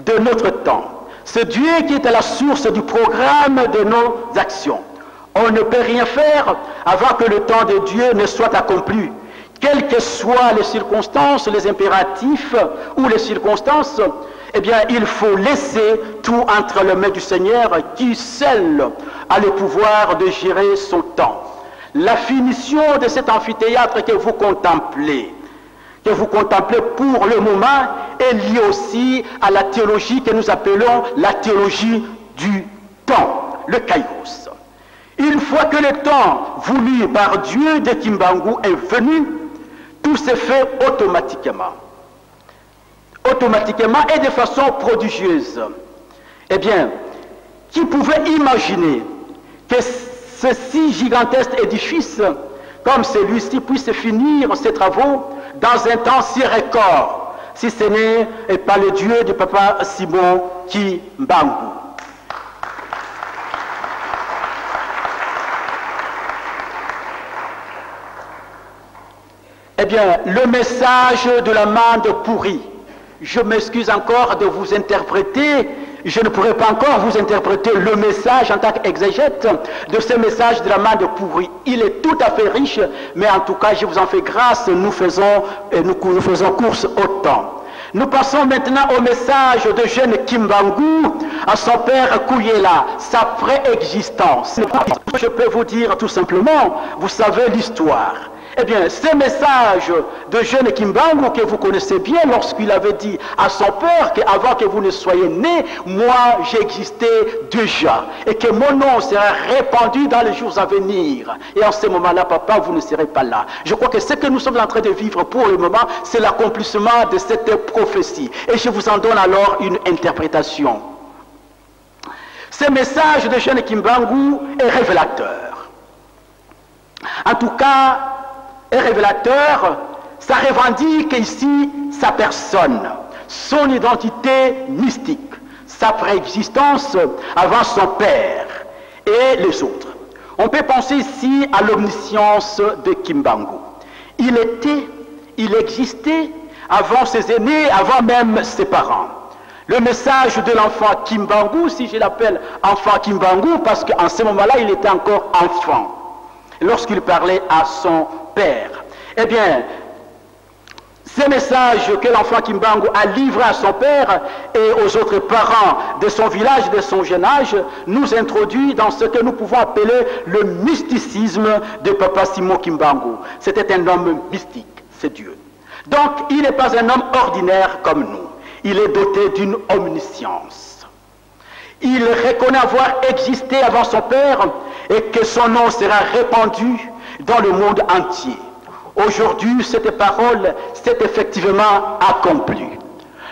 de notre temps. C'est Dieu qui est à la source du programme de nos actions. On ne peut rien faire avant que le temps de Dieu ne soit accompli. Quelles que soient les circonstances, les impératifs ou les circonstances, eh bien, il faut laisser tout entre les mains du Seigneur qui seul a le pouvoir de gérer son temps. La finition de cet amphithéâtre que vous contemplez pour le moment, est liée aussi à la théologie que nous appelons la théologie du temps, le kairos. Une fois que le temps voulu par Dieu de Kimbangu est venu, tout s'est fait automatiquement. Automatiquement et de façon prodigieuse. Eh bien, qui pouvait imaginer que ce si gigantesque édifice, comme celui-ci, puisse finir ses travaux dans un temps si record, si ce n'est pas le Dieu de Papa Simon Kimbangu. Eh bien, le message de la mande pourrie, je m'excuse encore de vous interpréter, je ne pourrais pas encore vous interpréter le message en tant qu'exégète de ce message de la mande pourrie. Il est tout à fait riche, mais en tout cas, je vous en fais grâce, nous faisons course au temps. Nous passons maintenant au message de jeune Kimbangu à son père Kouyela, sa préexistence. Je peux vous dire tout simplement, vous savez l'histoire. Eh bien, ce message de jeune Kimbangu que vous connaissez bien lorsqu'il avait dit à son père qu'avant que vous ne soyez né, moi j'existais déjà et que mon nom sera répandu dans les jours à venir. Et en ce moment-là, papa, vous ne serez pas là. Je crois que ce que nous sommes en train de vivre pour le moment, c'est l'accomplissement de cette prophétie. Et je vous en donne alors une interprétation. Ce message de jeune Kimbangu est révélateur. En tout cas, est révélateur, ça revendique ici sa personne, son identité mystique, sa préexistence avant son père et les autres. On peut penser ici à l'omniscience de Kimbangu. Il existait avant ses aînés, avant même ses parents. Le message de l'enfant Kimbangu, si je l'appelle enfant Kimbangu, parce qu'en ce moment-là, il était encore enfant, lorsqu'il parlait à son père. Eh bien, ce message que l'enfant Kimbangu a livré à son père et aux autres parents de son village, de son jeune âge, nous introduit dans ce que nous pouvons appeler le mysticisme de Papa Simon Kimbangu. C'était un homme mystique, c'est Dieu. Donc, il n'est pas un homme ordinaire comme nous. Il est doté d'une omniscience. Il reconnaît avoir existé avant son père et que son nom sera répandu dans le monde entier. Aujourd'hui, cette parole s'est effectivement accomplie.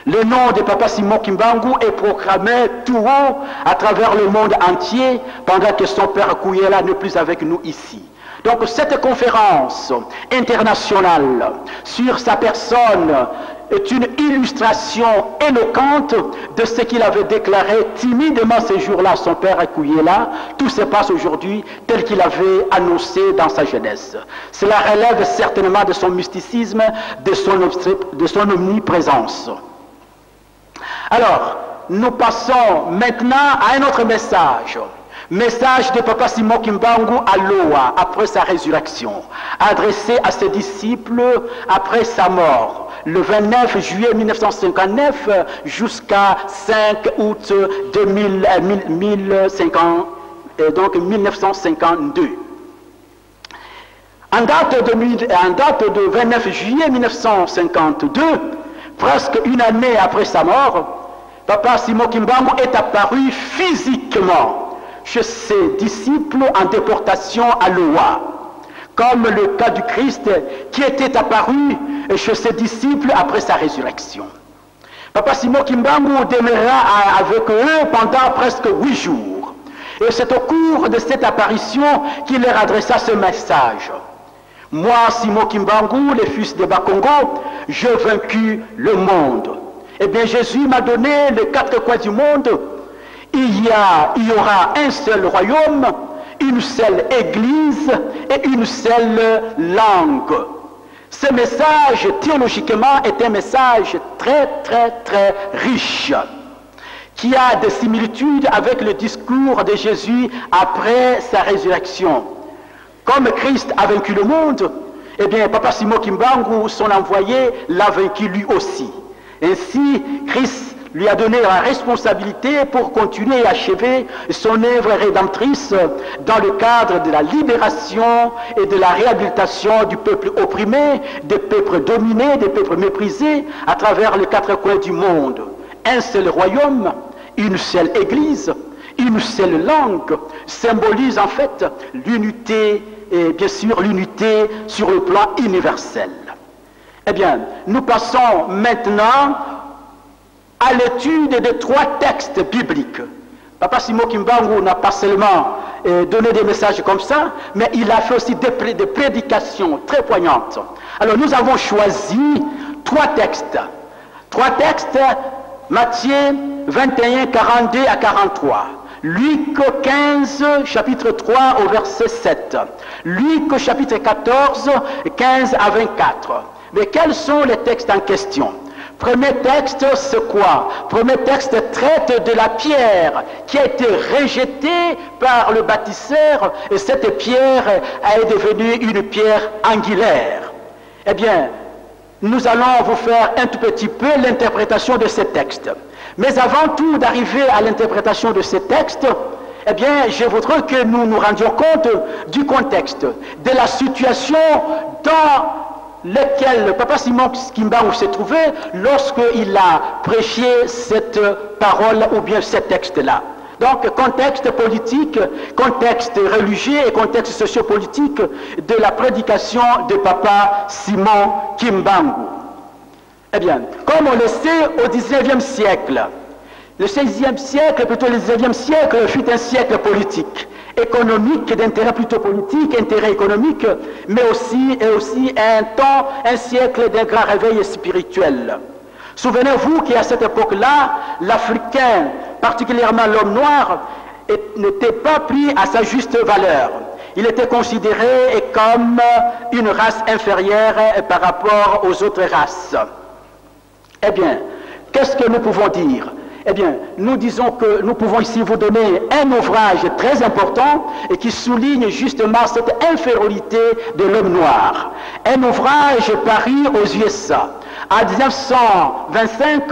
Le nom de Papa Simon Kimbangu est proclamé tout haut à travers le monde entier pendant que son père Kouyela n'est plus avec nous ici. Donc cette conférence internationale sur sa personne est une illustration éloquente de ce qu'il avait déclaré timidement ces jours-là à son père Kouyela. Tout se passe aujourd'hui tel qu'il avait annoncé dans sa jeunesse. Cela relève certainement de son mysticisme, de son omniprésence. Alors, nous passons maintenant à un autre message. Message de Papa Simon Kimbangu à Loa après sa résurrection, adressé à ses disciples après sa mort, le 29 juillet 1959 jusqu'à 5 août 1952. En date de 29 juillet 1952, presque une année après sa mort, Papa Simon Kimbangu est apparu physiquement chez ses disciples en déportation à Loa, comme le cas du Christ qui était apparu chez ses disciples après sa résurrection. Papa Simon Kimbangu demeura avec eux pendant presque 8 jours. Et c'est au cours de cette apparition qu'il leur adressa ce message. Moi, Simon Kimbangu, le fils de Bakongo, j'ai vaincu le monde. Eh bien, Jésus m'a donné les 4 coins du monde. Il y aura un seul royaume, une seule église et une seule langue. Ce message, théologiquement, est un message très, très, très riche, qui a des similitudes avec le discours de Jésus après sa résurrection. Comme Christ a vaincu le monde, eh bien, Papa Simon Kimbangu, son envoyé, l'a vaincu lui aussi. Ainsi, Christ lui a donné la responsabilité pour continuer et achever son œuvre rédemptrice dans le cadre de la libération et de la réhabilitation du peuple opprimé, des peuples dominés, des peuples méprisés à travers les 4 coins du monde. Un seul royaume, une seule église, une seule langue symbolise en fait l'unité, et bien sûr l'unité sur le plan universel. Eh bien, nous passons maintenant à l'étude de 3 textes bibliques. Papa Simon Kimbangu n'a pas seulement donné des messages comme ça, mais il a fait aussi des prédications très poignantes. Alors nous avons choisi 3 textes. 3 textes, Matthieu 21, 42 à 43. Luc 15, chapitre 3 au verset 7. Luc chapitre 14, 15 à 24. Mais quels sont les textes en question? Premier texte, c'est quoi? Premier texte traite de la pierre qui a été rejetée par le bâtisseur et cette pierre est devenue une pierre angulaire. Eh bien, nous allons vous faire un tout petit peu l'interprétation de ce texte. Mais avant tout d'arriver à l'interprétation de ce texte, eh bien, je voudrais que nous nous rendions compte du contexte, de la situation dans lequel Papa Simon Kimbangu s'est trouvé lorsqu'il a prêché cette parole ou bien ce texte-là. Donc, contexte politique, contexte religieux et contexte sociopolitique de la prédication de Papa Simon Kimbangu. Eh bien, comme on le sait, au XIXe siècle, le XVIe siècle, plutôt le XIXe siècle, fut un siècle politique, économique, d'intérêt plutôt politique, intérêt économique, mais aussi un siècle d'un grand réveil spirituel. Souvenez-vous qu'à cette époque-là, l'Africain, particulièrement l'homme noir, n'était pas pris à sa juste valeur. Il était considéré comme une race inférieure par rapport aux autres races. Eh bien, qu'est-ce que nous pouvons dire? Eh bien, nous disons que nous pouvons ici vous donner un ouvrage très important et qui souligne justement cette infériorité de l'homme noir. Un ouvrage paru aux USA en 1925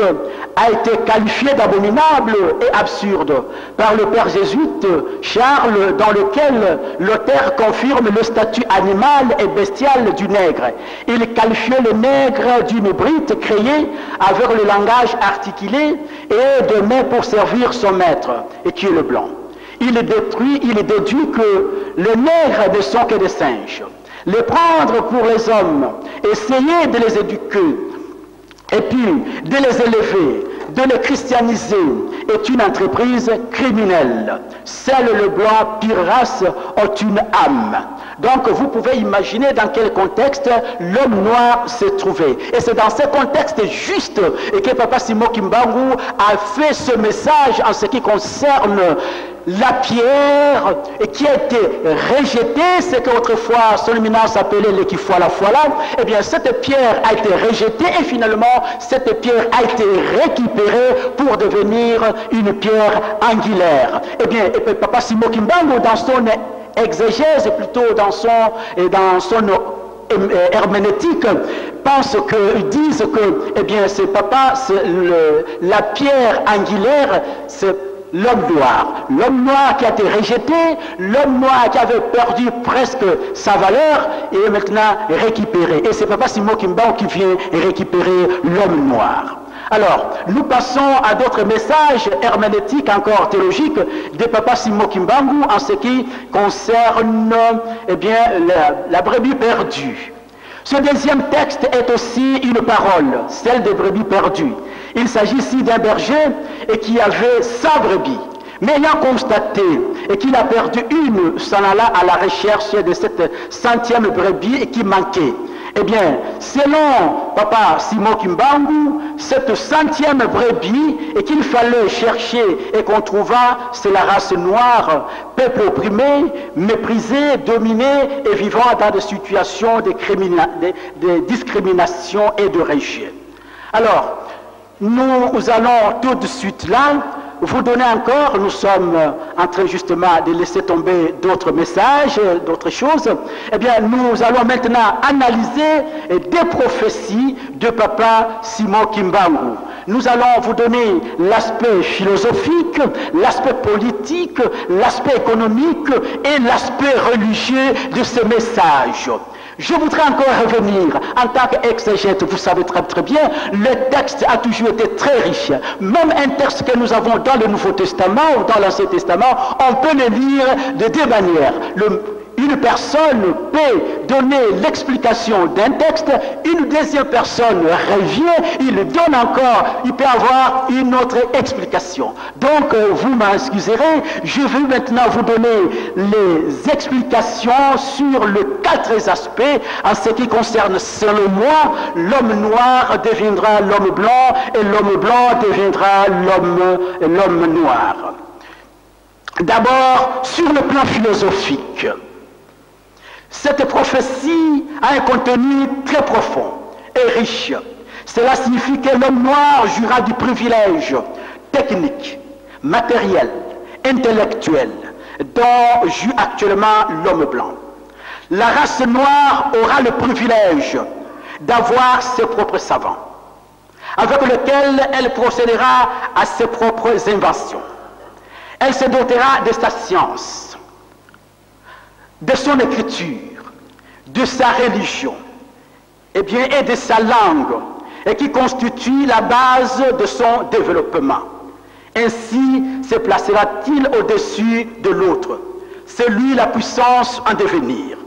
a été qualifié d'abominable et absurde par le père jésuite Charles, dans lequel l'auteur confirme le statut animal et bestial du nègre. Il qualifiait le nègre d'une hybride créée avec le langage articulé et de mains pour servir son maître, et qui est le blanc. Il déduit que les nègres ne sont que des singes. Les prendre pour les hommes, essayer de les éduquer, et puis de les élever, de les christianiser est une entreprise criminelle. Seul le blanc, pire race, ont une âme. Donc vous pouvez imaginer dans quel contexte l'homme noir s'est trouvé. Et c'est dans ce contexte juste que Papa Simon Kimbangu a fait ce message en ce qui concerne la pierre qui a été rejetée, ce qu'autrefois son éminence appelait l'équifoila. Eh bien cette pierre a été rejetée et finalement cette pierre a été récupérée pour devenir une pierre angulaire. Eh bien, Papa Simon Kimbangu, dans son exégèse, plutôt dans son herméneutique, disent que, eh bien, c'est Papa, la pierre angulaire, c'est l'homme noir. L'homme noir qui a été rejeté, l'homme noir qui avait perdu presque sa valeur, est maintenant récupéré. Et c'est Papa Simon Kimbangu qui vient récupérer l'homme noir. Alors, nous passons à d'autres messages herméneutiques, encore théologiques, de Papa Simon Kimbangu en ce qui concerne, eh bien, la brebis perdue. Ce deuxième texte est aussi une parole, celle des brebis perdues. Il s'agit ici d'un berger et qui avait 100 brebis. Mais ayant constaté qu'il a perdu une, s'en alla à la recherche de cette 100e brebis qui manquait. Eh bien, selon Papa Simon Kimbangu, cette 100e brebis et qu'il fallait chercher et qu'on trouva, c'est la race noire, peuple opprimé, méprisé, dominé et vivant dans des situations de discrimination et de rejet. Alors, nous allons tout de suite là vous donner encore, nous sommes en train justement de laisser tomber d'autres messages, d'autres choses. Eh bien, nous allons maintenant analyser des prophéties de Papa Simon Kimbangu. Nous allons vous donner l'aspect philosophique, l'aspect politique, l'aspect économique et l'aspect religieux de ce message. Je voudrais encore revenir, en tant qu'exégète, vous savez très bien, le texte a toujours été très riche. Même un texte que nous avons dans le Nouveau Testament ou dans l'Ancien Testament, on peut le lire de deux manières. Une personne peut donner l'explication d'un texte, une deuxième personne revient, il donne encore, il peut avoir une autre explication. Donc, vous m'excuserez, je vais maintenant vous donner les explications sur les 4 aspects en ce qui concerne, selon moi, l'homme noir deviendra l'homme blanc et l'homme blanc deviendra l'homme noir. D'abord, sur le plan philosophique, cette prophétie a un contenu très profond et riche. Cela signifie que l'homme noir jouira du privilège technique, matériel, intellectuel dont joue actuellement l'homme blanc. La race noire aura le privilège d'avoir ses propres savants, avec lesquels elle procédera à ses propres inventions. Elle se dotera de sa science, de son écriture, de sa religion, et de sa langue, et qui constitue la base de son développement. Ainsi se placera-t-il au-dessus de l'autre. C'est lui la puissance en devenir.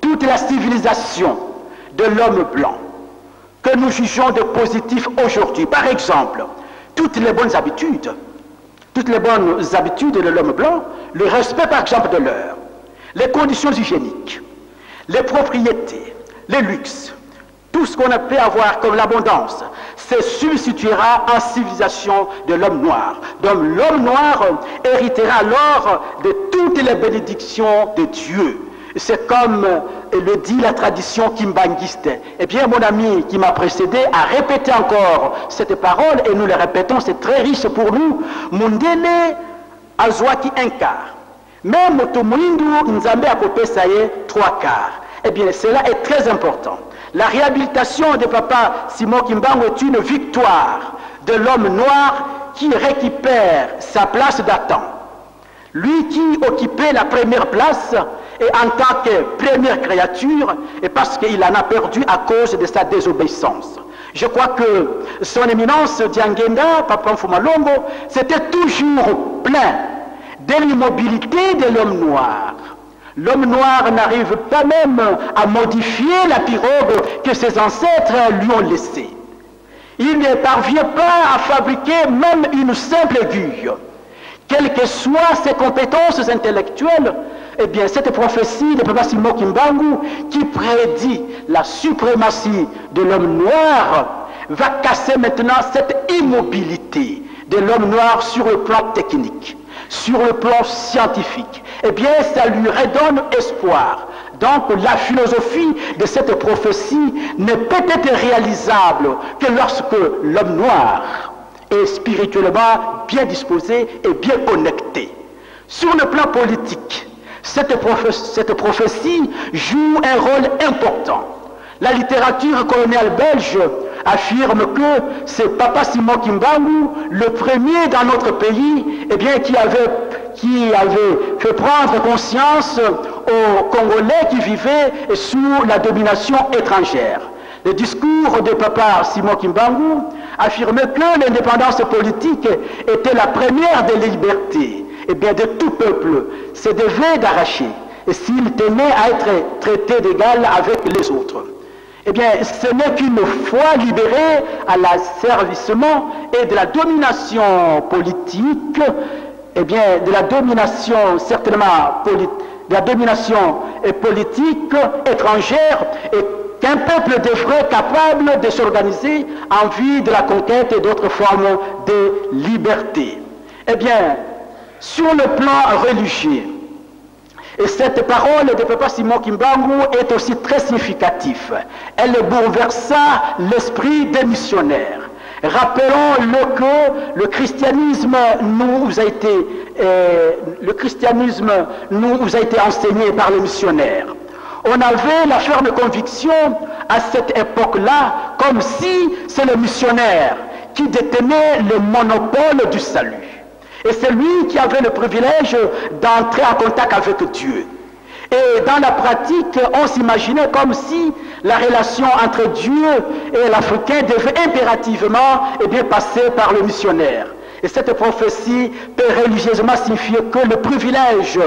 Toute la civilisation de l'homme blanc, que nous jugeons de positif aujourd'hui, par exemple, toutes les bonnes habitudes de l'homme blanc, le respect par exemple de l'heure, les conditions hygiéniques, les propriétés, les luxes, tout ce qu'on peut avoir comme l'abondance, se substituera en civilisation de l'homme noir. Donc l'homme noir héritera alors de toutes les bénédictions de Dieu. C'est comme le dit la tradition kimbanguiste. Eh bien, mon ami qui m'a précédé a répété encore cette parole et nous le répétons, c'est très riche pour nous. Mundele azwaki un quart. Même Motomuindu Nzambe akopesa ye 3 quarts. Eh bien, cela est très important. La réhabilitation de Papa Simon Kimbangu est une victoire de l'homme noir qui récupère sa place d'Adam. Lui qui occupait la première place et en tant que première créature, et parce qu'il en a perdu à cause de sa désobéissance. Je crois que son éminence Diangenda, Papa Mfumalongo, c'était toujours plein de l'immobilité de l'homme noir. L'homme noir n'arrive pas même à modifier la pirogue que ses ancêtres lui ont laissée. Il ne parvient pas à fabriquer même une simple aiguille. Quelles que soient ses compétences intellectuelles, eh bien, cette prophétie de Papa Simon Kimbangu, qui prédit la suprématie de l'homme noir, va casser maintenant cette immobilité de l'homme noir sur le plan technique, sur le plan scientifique. Eh bien, ça lui redonne espoir. Donc, la philosophie de cette prophétie ne peut être réalisable que lorsque l'homme noir est spirituellement bien disposé et bien connecté. Sur le plan politique, cette prophétie joue un rôle important. La littérature coloniale belge affirme que c'est Papa Simon Kimbangu, le premier dans notre pays, eh bien, qui avait fait prendre conscience aux Congolais qui vivaient sous la domination étrangère. Le discours de Papa Simon Kimbangu affirmait que l'indépendance politique était la première des libertés, eh bien, de tout peuple se devait d'arracher, et s'il tenait à être traité d'égal avec les autres. Eh bien, ce n'est qu'une fois libéré à l'asservissement et de la domination politique, eh bien, de la domination certainement de la domination politique étrangère, et qu'un peuple devrait être capable de s'organiser en vue de la conquête et d'autres formes de liberté. Eh bien, sur le plan religieux, et cette parole de Papa Simon Kimbangu est aussi très significative. Elle bouleversa l'esprit des missionnaires. Rappelons-le que le christianisme nous a été enseigné par les missionnaires. On avait la ferme conviction à cette époque-là, comme si c'est le missionnaire qui détenait le monopole du salut. Et c'est lui qui avait le privilège d'entrer en contact avec Dieu. Et dans la pratique, on s'imaginait comme si la relation entre Dieu et l'Africain devait impérativement passer par le missionnaire. Et cette prophétie peut religieusement signifier que le privilège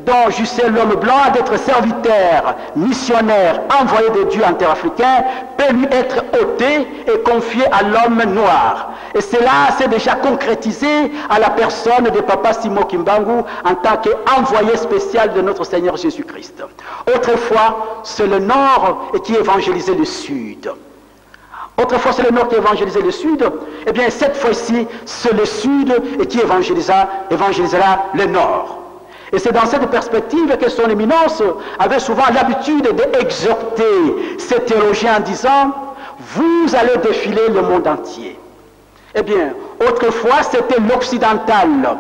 dont jouissait l'homme blanc d'être serviteur, missionnaire, envoyé de Dieu en terre africaine, peut lui être ôté et confié à l'homme noir. Et cela s'est déjà concrétisé à la personne de Papa Simon Kimbangu en tant qu'envoyé spécial de notre Seigneur Jésus-Christ. Autrefois, c'est le Nord qui évangélisait le Sud. Autrefois, c'est le Nord qui évangélisait le Sud. Eh bien, cette fois-ci, c'est le Sud qui évangélisera le Nord. Et c'est dans cette perspective que son éminence avait souvent l'habitude d'exhorter ses théologiens en disant « Vous allez défiler le monde entier ». Eh bien, autrefois, c'était l'occidental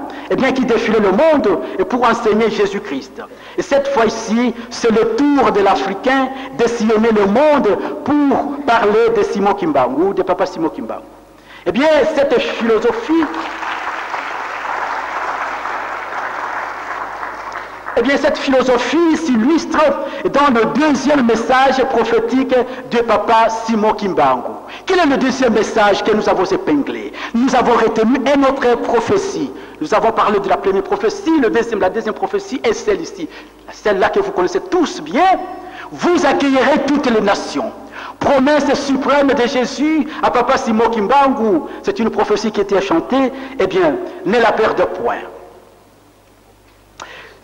qui défilait le monde pour enseigner Jésus-Christ. Et cette fois-ci, c'est le tour de l'Africain de sillonner le monde pour parler de Simon Kimbangu, de Papa Simon Kimbangu. Eh bien, cette philosophie... Eh bien, cette philosophie s'illustre dans le deuxième message prophétique de Papa Simon Kimbangu. Quel est le deuxième message que nous avons épinglé? Nous avons retenu une autre prophétie. Nous avons parlé de la première prophétie, la deuxième prophétie est celle-ci. Celle-là que vous connaissez tous bien. Vous accueillerez toutes les nations. Promesse suprême de Jésus à Papa Simon Kimbangu. C'est une prophétie qui était chantée. Eh bien, ne la perdez point.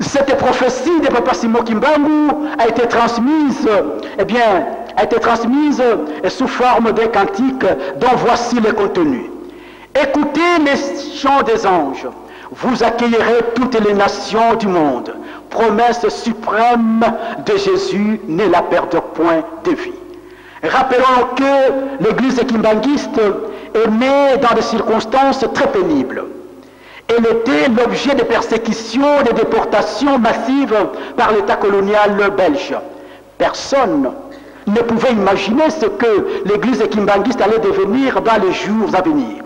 Cette prophétie de Papa Simon Kimbangu a été transmise, sous forme d'un cantique dont voici le contenu. Écoutez les chants des anges, vous accueillerez toutes les nations du monde. Promesse suprême de Jésus, ne la perdez point de vue. Rappelons que l'église kimbanguiste est née dans des circonstances très pénibles. Elle était l'objet de persécutions, de déportations massives par l'État colonial belge. Personne ne pouvait imaginer ce que l'église kimbanguiste allait devenir dans les jours à venir.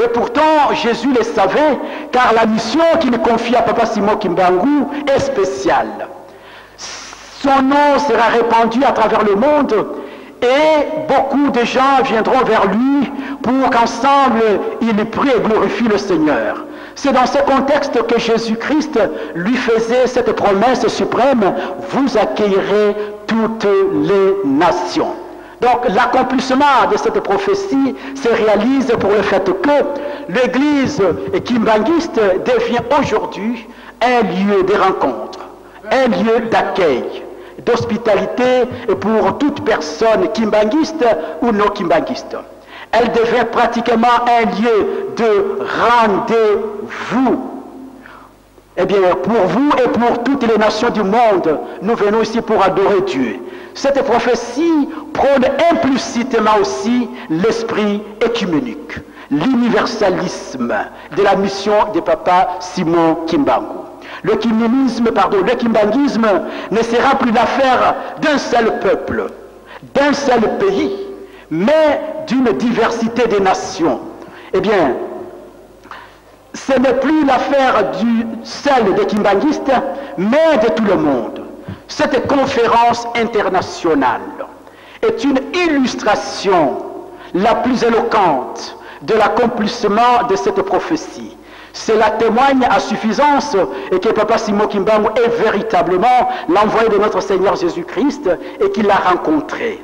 Et pourtant, Jésus le savait, car la mission qu'il confie à Papa Simon Kimbangu est spéciale. Son nom sera répandu à travers le monde et beaucoup de gens viendront vers lui pour qu'ensemble, il prie et glorifie le Seigneur. C'est dans ce contexte que Jésus-Christ lui faisait cette promesse suprême, vous accueillerez toutes les nations. Donc l'accomplissement de cette prophétie se réalise pour le fait que l'église kimbanguiste devient aujourd'hui un lieu de rencontre, un lieu d'accueil, d'hospitalité pour toute personne kimbanguiste ou non kimbanguiste. Elle devient pratiquement un lieu de rendez-vous. Eh bien, pour vous et pour toutes les nations du monde, nous venons ici pour adorer Dieu. Cette prophétie prône implicitement aussi l'esprit écuménique, l'universalisme de la mission de Papa Simon Kimbangu. Le kimbanguisme ne sera plus l'affaire d'un seul peuple, d'un seul pays, mais d'une diversité des nations. Eh bien, ce n'est plus l'affaire du seul des kimbanguistes, mais de tout le monde. Cette conférence internationale est une illustration la plus éloquente de l'accomplissement de cette prophétie. Cela témoigne à suffisance que Papa Simon Kimbangu est véritablement l'envoyé de notre Seigneur Jésus-Christ et qu'il l'a rencontré.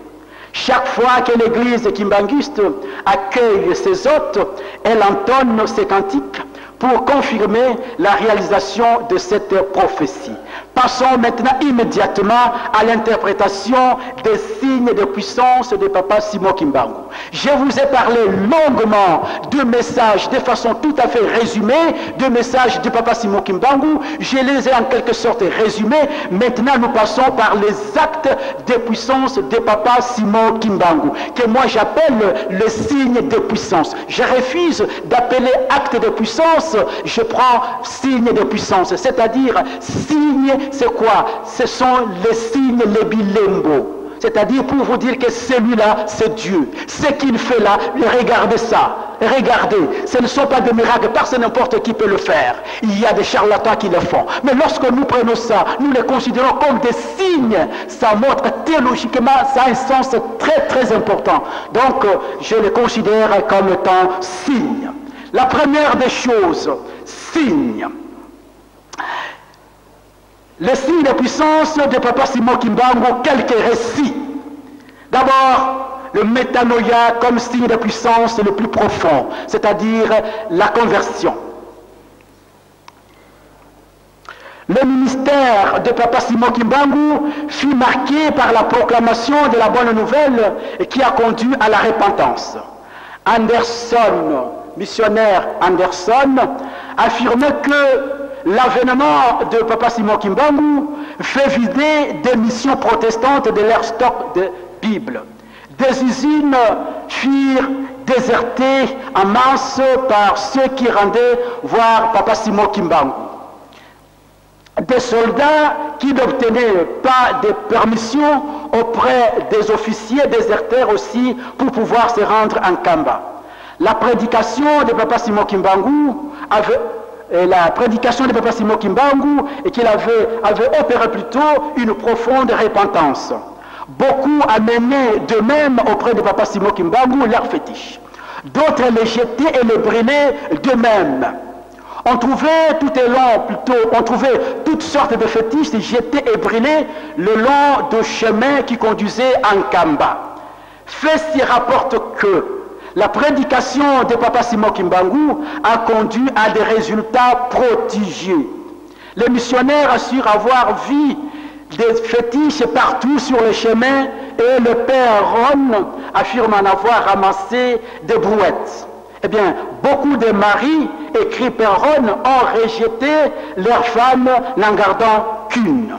Chaque fois que l'église kimbanguiste accueille ses hôtes, elle entonne ses cantiques pour confirmer la réalisation de cette prophétie. Passons maintenant immédiatement à l'interprétation des signes de puissance de Papa Simon Kimbangu. Je vous ai parlé longuement de messages, de façon tout à fait résumée, de messages de Papa Simon Kimbangu. Je les ai en quelque sorte résumés. Maintenant, nous passons par les actes de puissance de Papa Simon Kimbangu, que moi j'appelle le signe de puissance. Je refuse d'appeler acte de puissance, je prends signe de puissance, c'est-à-dire signe. C'est quoi? Ce sont les signes, les bilembo. C'est-à-dire pour vous dire que celui-là, c'est Dieu. Ce qu'il fait là, regardez ça. Regardez, ce ne sont pas des miracles, personne n'importe qui peut le faire. Il y a des charlatans qui le font. Mais lorsque nous prenons ça, nous les considérons comme des signes. Ça montre théologiquement, ça a un sens très très important. Donc, je les considère comme étant signes. La première des choses, signe. Les signes de puissance de Papa Simon Kimbangu, quelques récits. D'abord, le métanoïa comme signe de puissance le plus profond, c'est-à-dire la conversion. Le ministère de Papa Simon Kimbangu fut marqué par la proclamation de la bonne nouvelle qui a conduit à la repentance. Anderson, missionnaire Anderson, affirmait que l'avènement de Papa Simon Kimbangu fait vider des missions protestantes de leur stock de Bible. Des usines furent désertées en masse par ceux qui rendaient voir Papa Simon Kimbangu. Des soldats qui n'obtenaient pas de permission auprès des officiers désertèrent aussi pour pouvoir se rendre en Kamba. La prédication de Papa Simon Kimbangu avait et qu'il avait opéré plutôt une profonde repentance. Beaucoup amenaient de même auprès de Papa Simon Kimbangu leurs fétiches. D'autres les jetaient et les brûlaient d'eux-mêmes. On trouvait toutes sortes de fétiches jetés et brûlés le long de chemins qui conduisaient en Kamba. Fait s'y rapporte que la prédication de Papa Simon Kimbangu a conduit à des résultats prodigieux. Les missionnaires assurent avoir vu des fétiches partout sur les chemins et le père Ron affirme en avoir ramassé des brouettes. Eh bien, beaucoup de maris, écrit père Ron, ont rejeté leurs femmes n'en gardant qu'une.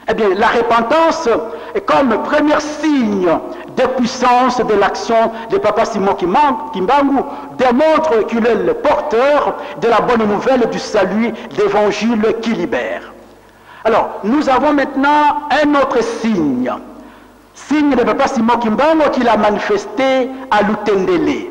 Eh bien, la repentance est comme premier signe de puissance de l'action de Papa Simon Kimbangu, démontre qu'il est le porteur de la bonne nouvelle du salut, l'évangile qui libère. Alors, nous avons maintenant un autre signe. Signe de Papa Simon Kimbangu qu'il a manifesté à Lutendele.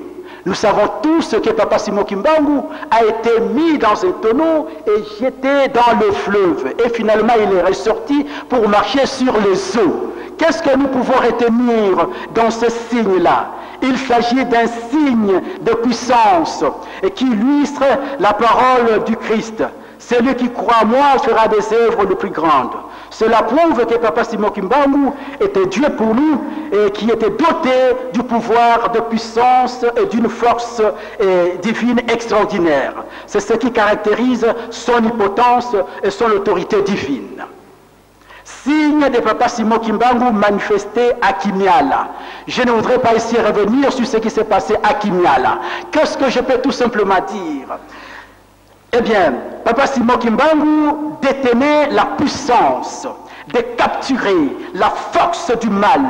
Nous savons tous que Papa Simon Kimbangu a été mis dans un tonneau et jeté dans le fleuve. Et finalement, il est ressorti pour marcher sur les eaux. Qu'est-ce que nous pouvons retenir dans ce signe-là? Il s'agit d'un signe de puissance et qui illustre la parole du Christ. Celui qui croit en moi fera des œuvres les plus grandes. Cela prouve que Papa Simon Kimbangu était Dieu pour nous et qui était doté du pouvoir, de puissance et d'une force divine extraordinaire. C'est ce qui caractérise son impotence et son autorité divine. Signe de Papa Simon Kimbangu manifesté à Kimiala. Je ne voudrais pas ici revenir sur ce qui s'est passé à Kimiala. Qu'est-ce que je peux tout simplement dire? Eh bien, Papa Simon Kimbangu détenait la puissance de capturer la force du mal,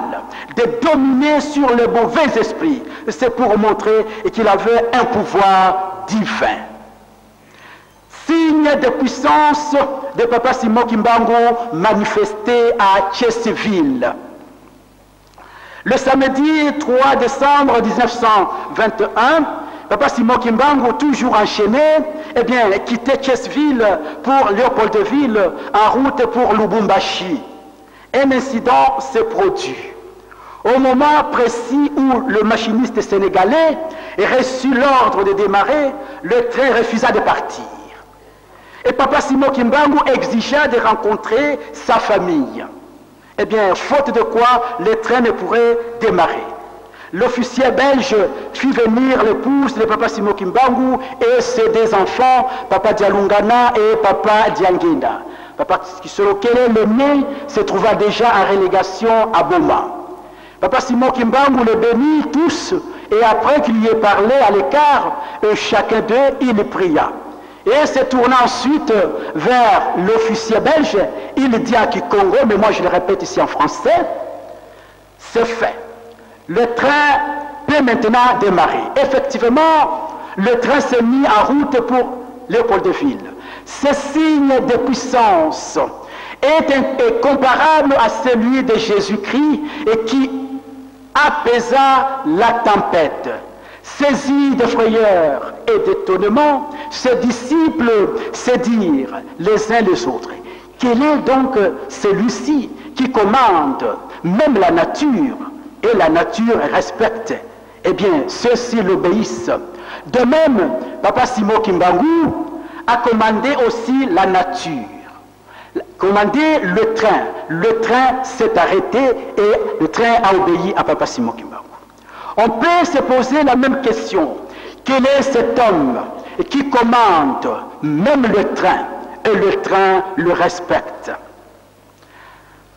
de dominer sur les mauvais esprits. C'est pour montrer qu'il avait un pouvoir divin. Signe de puissance de Papa Simon Kimbangu manifesté à Tchesseville. Le samedi 3 décembre 1921, Papa Simon Kimbangu, toujours enchaîné, eh bien, quittait Tchesseville pour Léopoldville en route pour Lubumbashi. Un incident s'est produit. Au moment précis où le machiniste sénégalais reçut l'ordre de démarrer, le train refusa de partir. Et Papa Simon Kimbangu exigea de rencontrer sa famille. Eh bien, faute de quoi, le train ne pourrait démarrer. L'officier belge fit venir l'épouse de Papa Simon Kimbangu et ses deux enfants, Papa Dialungana et Papa Diangenda. Papa Kisolokele, l'aîné, se trouva déjà en relégation à Boma. Papa Simon Kimbangu les bénit tous et après qu'il y ait parlé à l'écart, chacun d'eux, il pria. Et se tournant ensuite vers l'officier belge, il dit à Kikongo, mais moi je le répète ici en français, c'est fait. Le train peut maintenant démarrer. Effectivement, le train s'est mis en route pour Léopoldville. Ce signe de puissance est comparable à celui de Jésus-Christ et qui apaisa la tempête. Saisis de frayeur et d'étonnement, ses disciples se dirent les uns les autres, quel est donc celui-ci qui commande même la nature et la nature respecte? Eh bien, ceux-ci l'obéissent. De même, Papa Simon Kimbangu a commandé aussi la nature, commandé le train. Le train s'est arrêté et le train a obéi à Papa Simon Kimbangu. On peut se poser la même question. Quel est cet homme qui commande même le train et le train le respecte?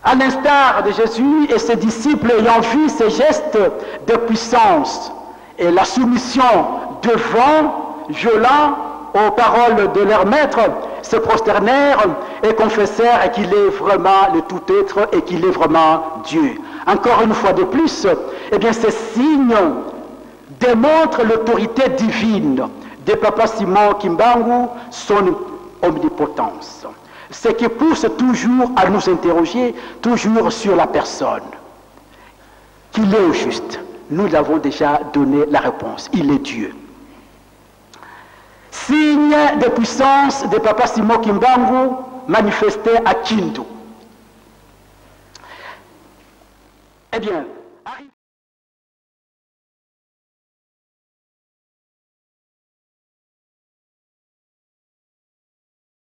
À l'instar de Jésus et ses disciples ayant vu ces gestes de puissance et la soumission devant, violent aux paroles de leur maître, se prosternèrent et confessèrent qu'il est vraiment le tout-être et qu'il est vraiment Dieu. Encore une fois de plus, eh bien, ces signes démontrent l'autorité divine de Papa Simon Kimbangu, son omnipotence. Ce qui pousse toujours à nous interroger, toujours sur la personne. Qu'il est au juste. Nous avons déjà donné la réponse. Il est Dieu. Signe de puissance de Papa Simon Kimbangu manifesté à Kindu. Eh bien,